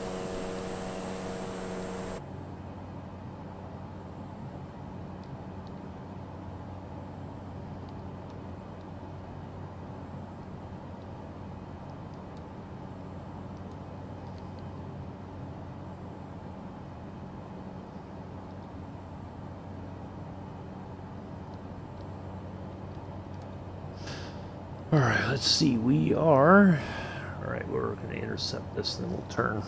All right, let's see. All right, we're going to intercept this, then we'll turn.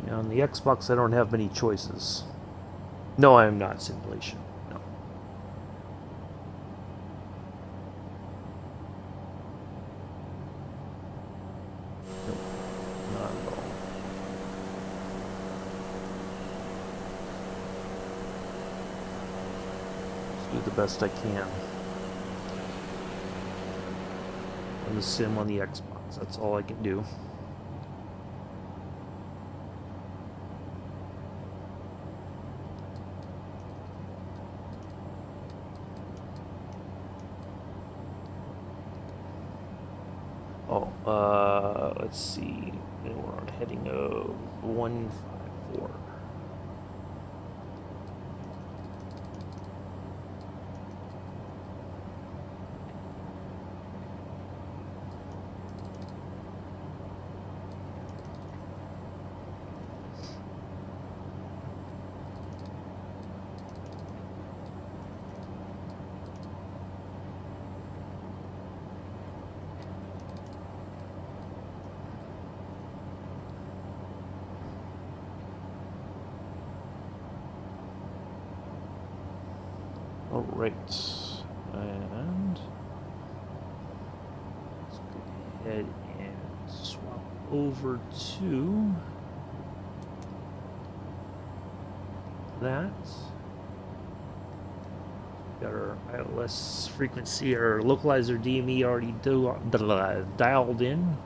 Now, on the Xbox, I don't have many choices. No, I am not simulation. No. Nope, not at all. Just do the best I can. On the sim on the Xbox, that's all I can do. Let's see. And we're on heading 154. All right, and let's go ahead and swap over to that. Got our ILS frequency, our localizer DME already dialed in.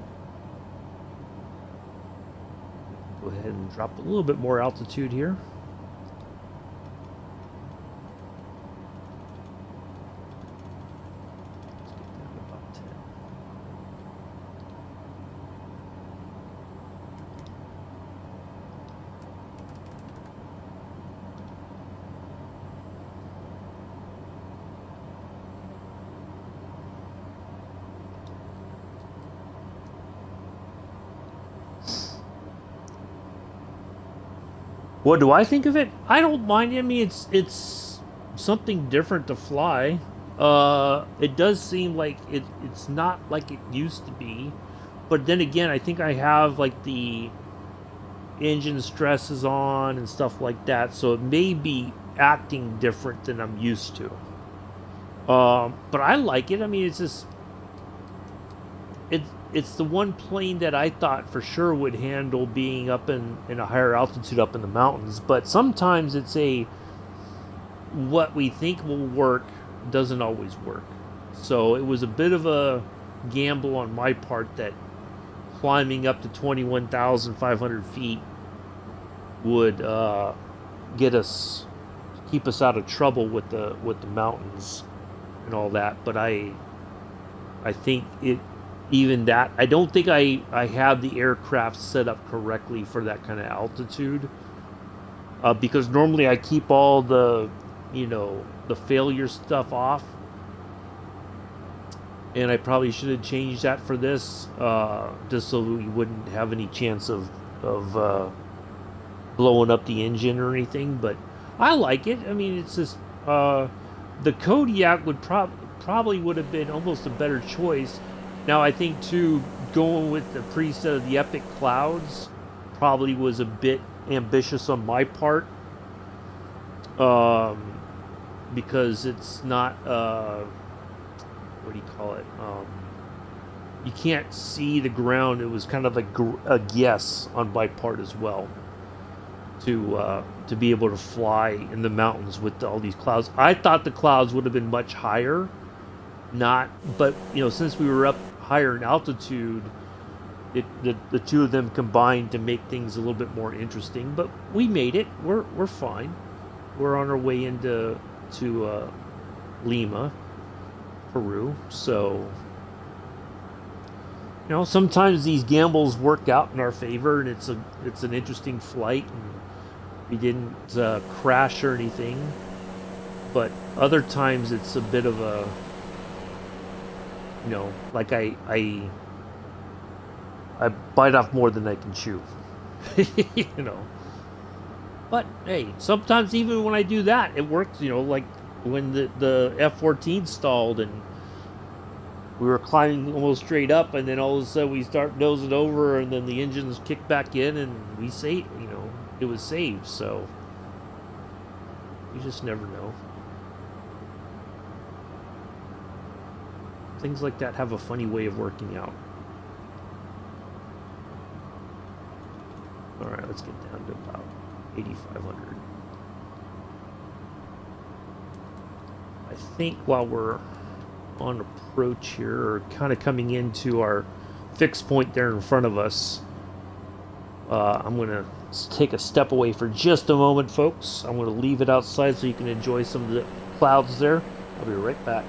Go ahead and drop a little bit more altitude here. What do I think of it? I don't mind. I mean, it's something different to fly. It does seem like it's not like it used to be, but then again, I think I have like the engine stresses on and stuff like that, so it may be acting different than I'm used to. But I like it. I mean, it's the one plane that I thought for sure would handle being up in a higher altitude up in the mountains. But sometimes what we think will work doesn't always work. So it was a bit of a gamble on my part that climbing up to 21,500 feet would keep us out of trouble with the mountains and all that. But I think even that, I don't think I have the aircraft set up correctly for that kind of altitude, because normally I keep all the failure stuff off, and I probably should have changed that for this, just so we wouldn't have any chance of blowing up the engine or anything. But I like it. I mean, it's just the Kodiak would probably would have been almost a better choice. Now I think too, going with the preset of the Epic Clouds probably was a bit ambitious on my part, because it's not what do you call it? You can't see the ground. It was kind of a guess on my part as well, to be able to fly in the mountains with all these clouds. I thought the clouds would have been much higher, but since we were up higher in altitude, the two of them combined to make things a little bit more interesting. But we made it. We're fine. We're on our way into Lima, Peru. So sometimes these gambles work out in our favor, and it's an interesting flight, and we didn't crash or anything. But other times it's a bit of a like I bite off more than I can chew. But hey, sometimes even when I do that, it works. Like when the F-14 stalled and we were climbing almost straight up, and then all of a sudden we start nosing over, and then the engines kick back in, and we saved. It was saved. So you just never know. Things like that have a funny way of working out. All right, let's get down to about 8,500. I think while we're on approach here, or kind of coming into our fixed point there in front of us, I'm going to take a step away for just a moment, folks. I'm going to leave it outside so you can enjoy some of the clouds there. I'll be right back.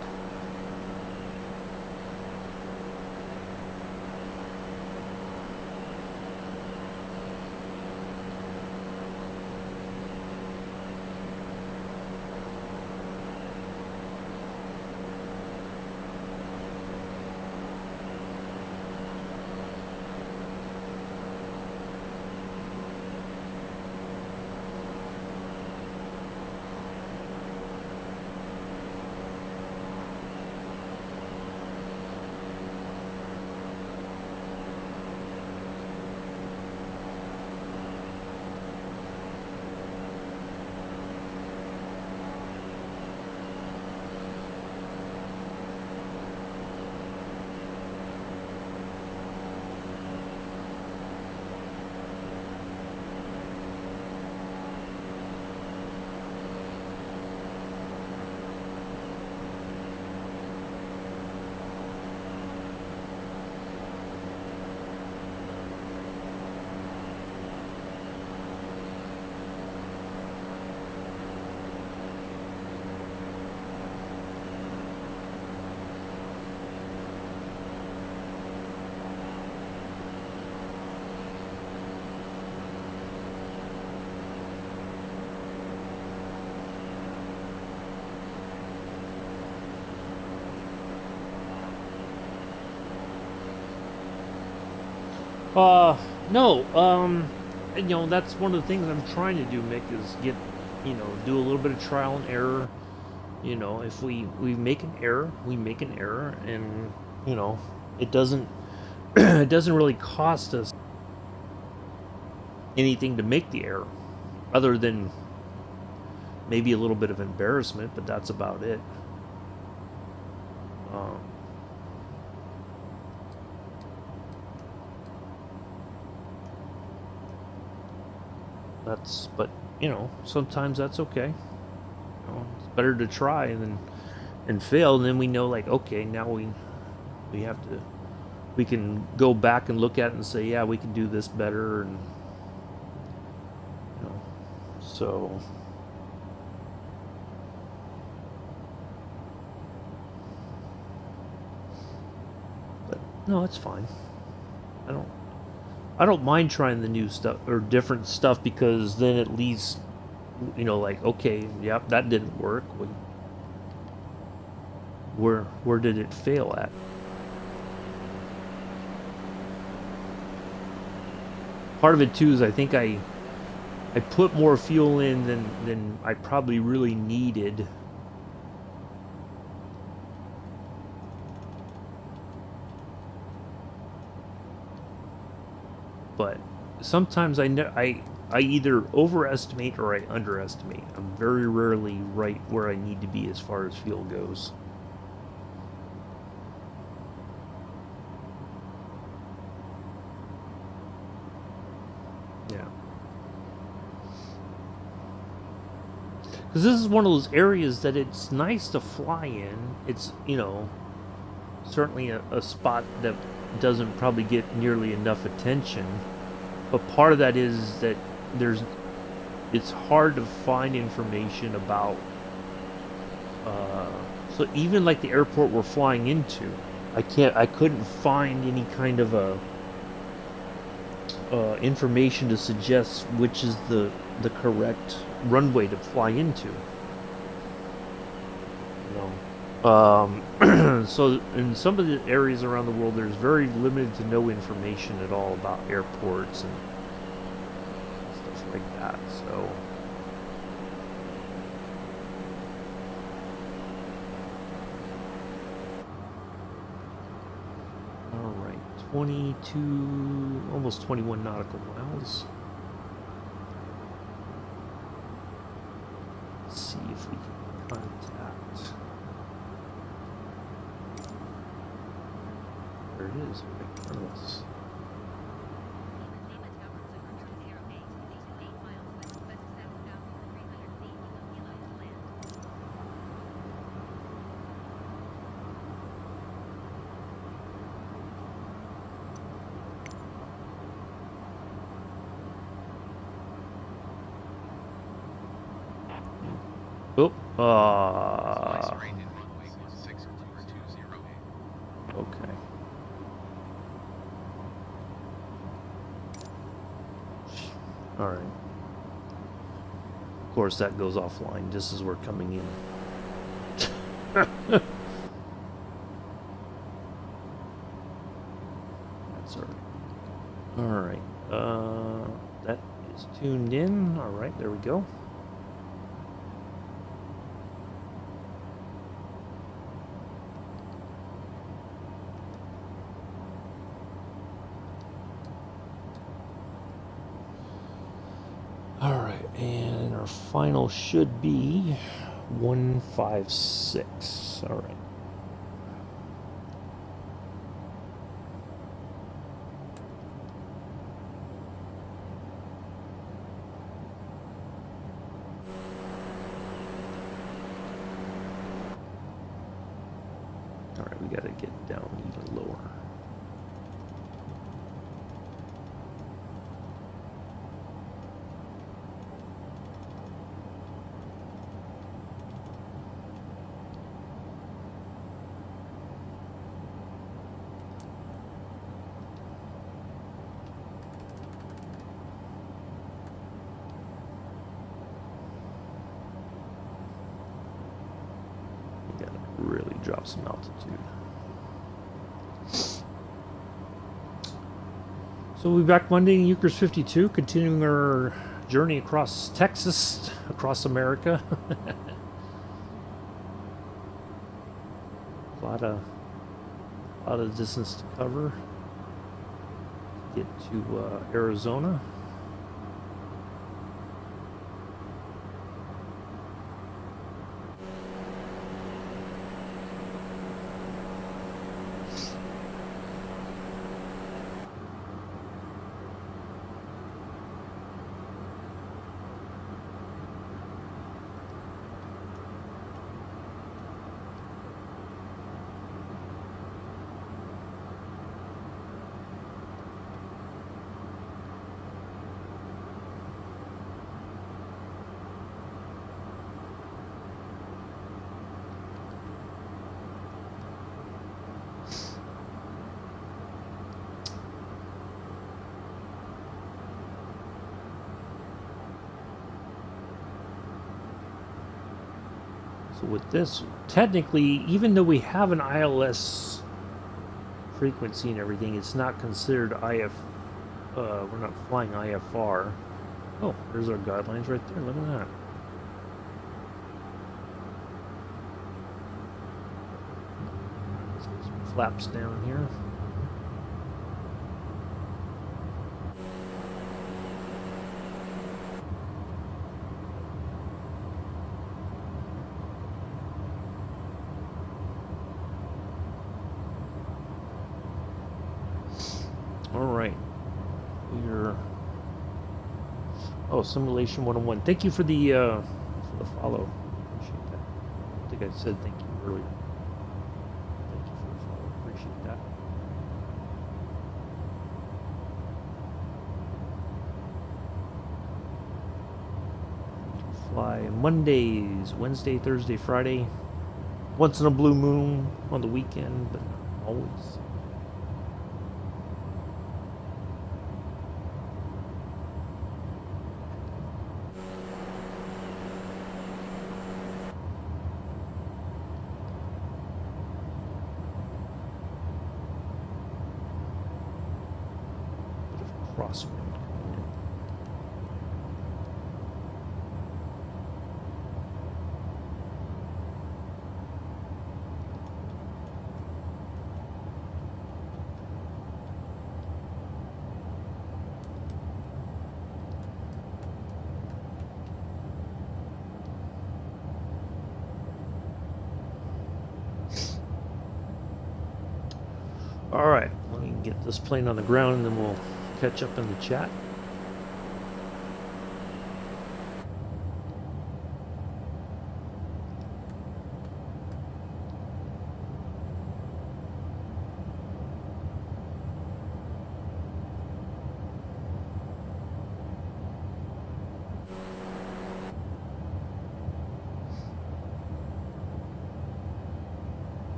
No, that's one of the things I'm trying to do, Mick, is get, do a little bit of trial and error. If we make an error, we make an error, and, it doesn't, it doesn't really cost us anything to make the error, other than maybe a little bit of embarrassment, but that's about it. But sometimes that's okay. It's better to try and fail, and then we know, like, okay, now we can go back and look at it and say, yeah, we can do this better, and so. But no, it's fine. I don't mind trying the new stuff or different stuff, because then at least, like, okay, yep, that didn't work. Where did it fail at? part of it too is I think I put more fuel in than I probably really needed. But sometimes I either overestimate or I underestimate. I'm very rarely right where I need to be as far as fuel goes. Yeah. Because this is one of those areas that it's nice to fly in. It's, certainly a spot that doesn't probably get nearly enough attention. But part of that is that it's hard to find information about. So even like the airport we're flying into, I couldn't find any kind of information to suggest which is the correct runway to fly into. So in some of the areas around the world, there's very limited to no information at all about airports and stuff like that. So. All right, 22, almost 21 nautical miles. Let's see if we can contact. There it is, right in front of us. Oh, okay. All right. Of course, that goes offline just as we're coming in. That's all right. All right. That is tuned in. All right, there we go. And our final should be 156. All right. All right, we got to get down even lower. Really drop some altitude. So we'll be back Monday in Euchre's 52, continuing our journey across Texas, across America. a lot of distance to cover. Get to Arizona. With this, technically, even though we have an ILS frequency and everything, it's not considered we're not flying IFR. Oh, there's our guidelines right there. Look at that. Some flaps down here. All right. Oh, Simulation 101. Thank you for the follow. Appreciate that. I think I said thank you earlier. Thank you for the follow. Appreciate that. Fly Mondays, Wednesday, Thursday, Friday. Once in a blue moon on the weekend, but not always. Crosswind coming in. All right, let me get this plane on the ground and then we'll catch up in the chat.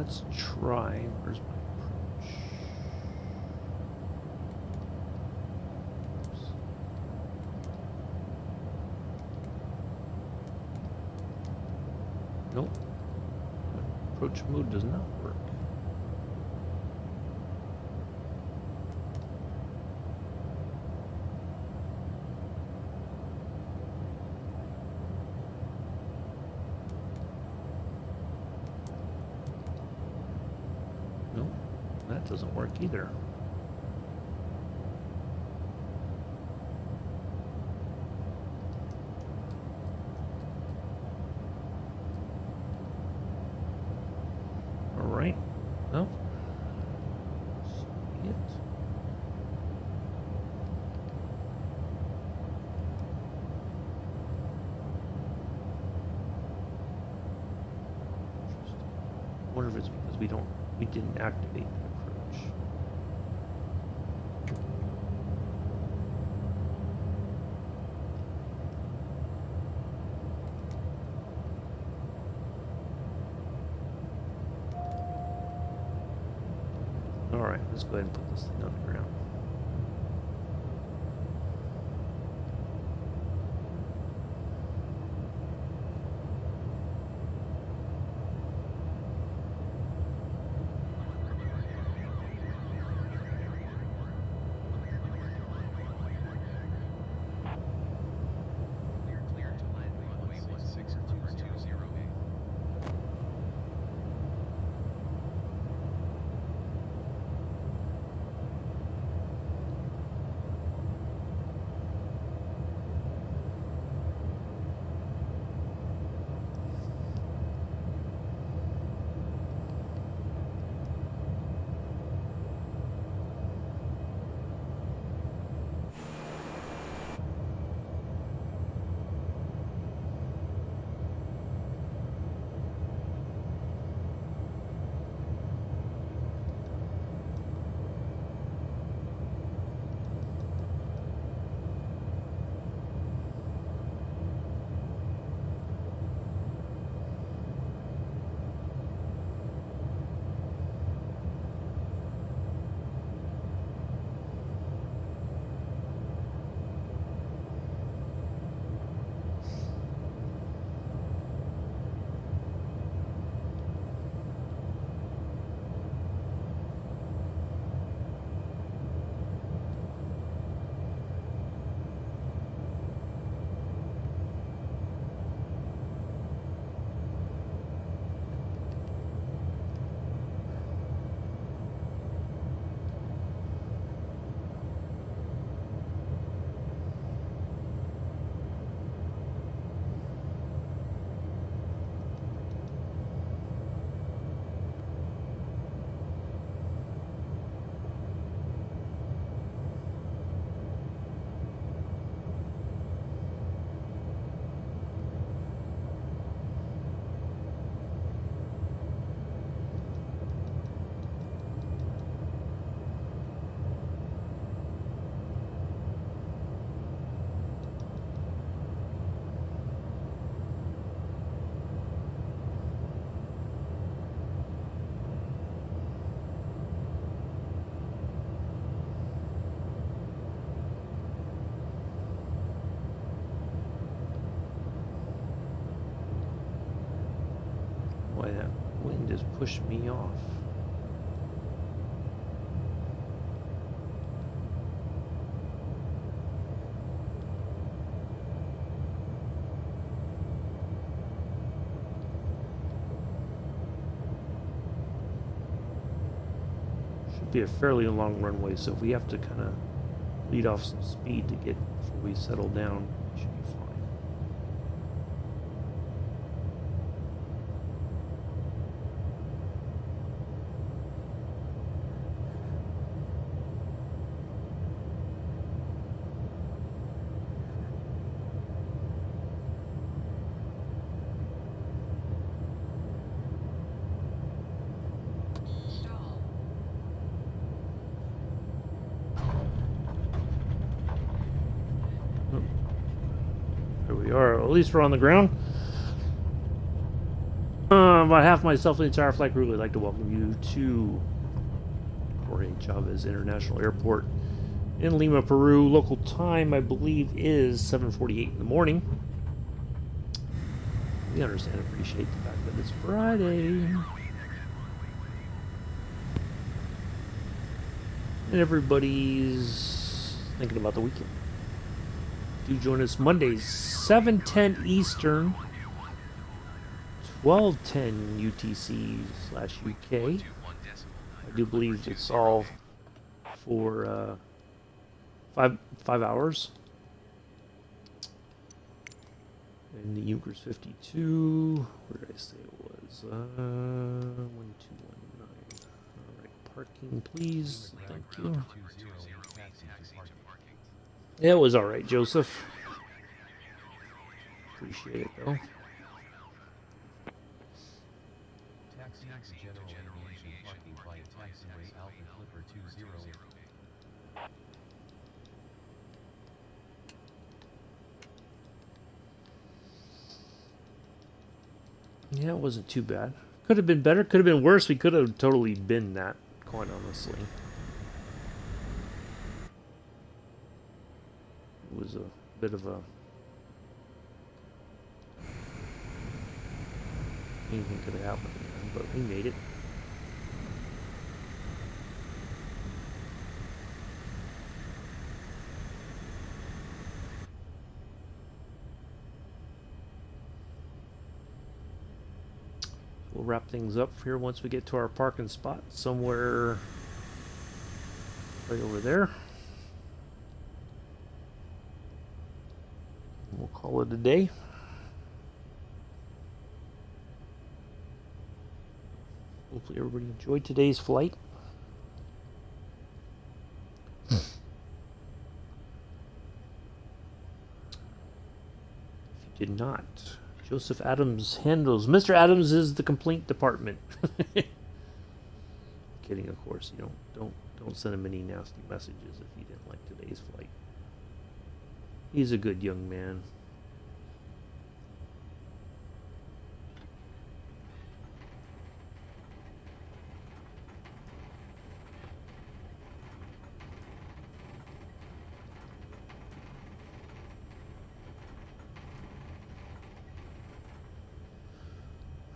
let's try. Where's my approach? Oops. Nope. Approach mode does not work. Nope, that doesn't work either. All right. No. So it. I wonder if it's because we didn't activate the approach. All right, let's go ahead and put this thing on the ground. Boy, that wind has pushed me off. Should be a fairly long runway, so if we have to kind of lead off some speed to get before we settle down, we should be fine. There we are. At least we're on the ground. on behalf of myself and the entire flight crew, I'd like to welcome you to Jorge Chavez International Airport in Lima, Peru. Local time, I believe, is 7:48 in the morning. We understand and appreciate the fact that it's Friday. And everybody's thinking about the weekend. Do join us Mondays, 7:10 Eastern, 12:10 UTC/UK. I do believe it's all for 5 hours. And the Junkers 52. Where did I say it was? 1219. All right, parking, please. Thank you. Yeah, it was all right, Joseph. Appreciate it, though. Yeah, it wasn't too bad. Could have been better, could have been worse. We could have totally been that, quite honestly. It was a bit of a... anything could have happened, but we made it. We'll wrap things up here once we get to our parking spot somewhere right over there. We'll call it a day. Hopefully everybody enjoyed today's flight. If you did not, Joseph Adams handles. Mr. Adams is the complaint department. Kidding, of course. You don't send him any nasty messages if you didn't like today's flight. He's a good young man.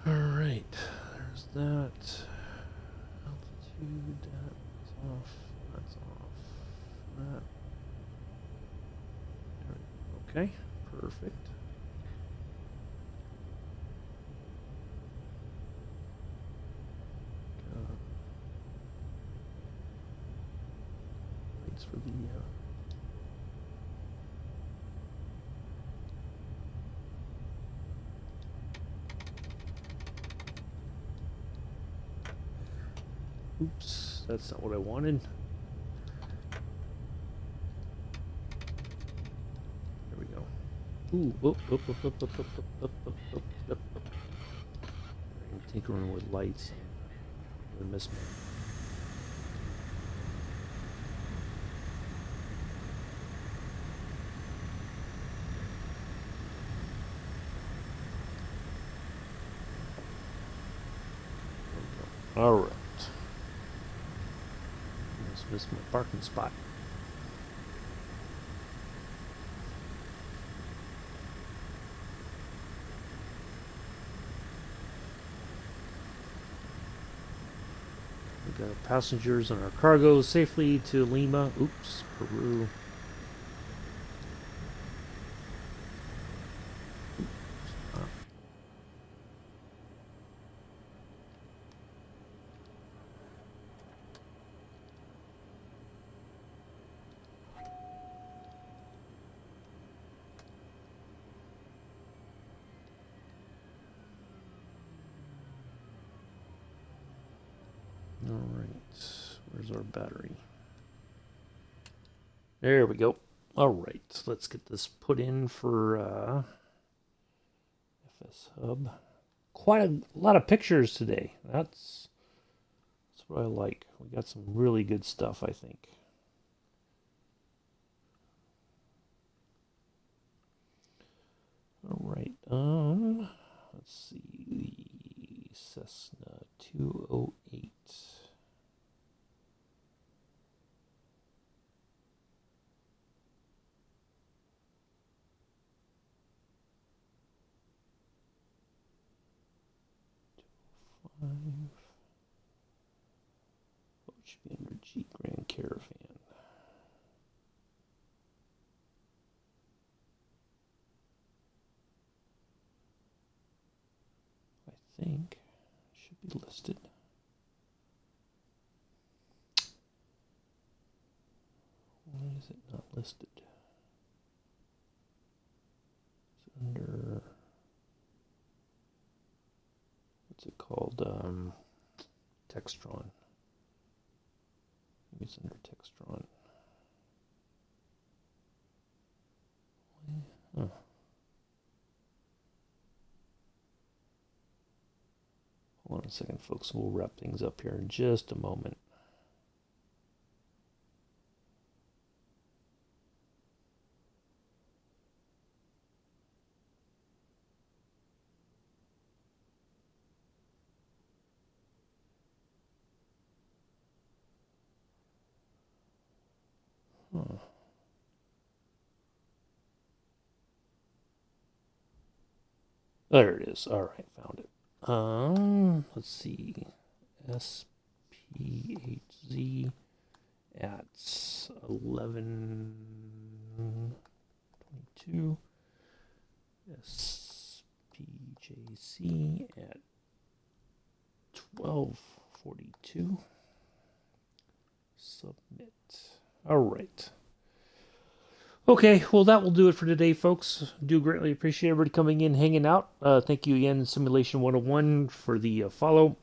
Alright, there's that. Altitude, that's off. That's off. That. Okay, perfect. Thanks for the oops, that's not what I wanted. There we go. Ooh, whoop, whoop, whoop, whoop, whoop, whoop, whoop, whoop, whoop, whoop. I'm tinkering with lights. I missed me. All right. Just missed my parking spot. We got our passengers and our cargo safely to Lima. Oops, Peru. Alright, where's our battery? There we go. Alright, let's get this put in for FS Hub. Quite a lot of pictures today. That's what I like. We got some really good stuff, I think. Alright, let's see. Cessna 208. Oh, it should be under G Grand Caravan. I think it should be listed. Why is it not listed? It's under, what's it called? Textron. Maybe it's under Textron. Huh. Hold on a second, folks. We'll wrap things up here in just a moment. Huh. There it is. All right, found it. Let's see. SPHZ at 11:22. SPJC at 12:42. Submit. All right. Okay, well, that will do it for today, folks. Do greatly appreciate everybody coming in, hanging out. Thank you again, Simulation 101, for the follow.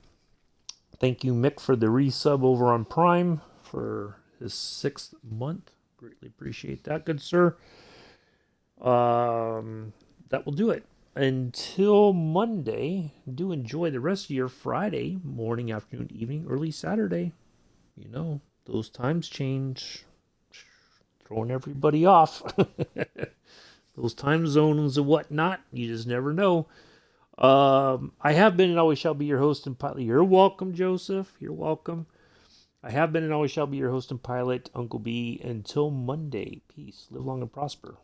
Thank you, Mick, for the resub over on Prime for his 6th month. Greatly appreciate that, good sir. That will do it. Until Monday, do enjoy the rest of your Friday, morning, afternoon, evening, early Saturday. You know, those times change. Throwing everybody off. Those time zones and whatnot, you just never know. I have been and always shall be your host and pilot. You're welcome, Joseph. You're welcome. I have been and always shall be your host and pilot, Uncle B. Until Monday, peace. Live long and prosper.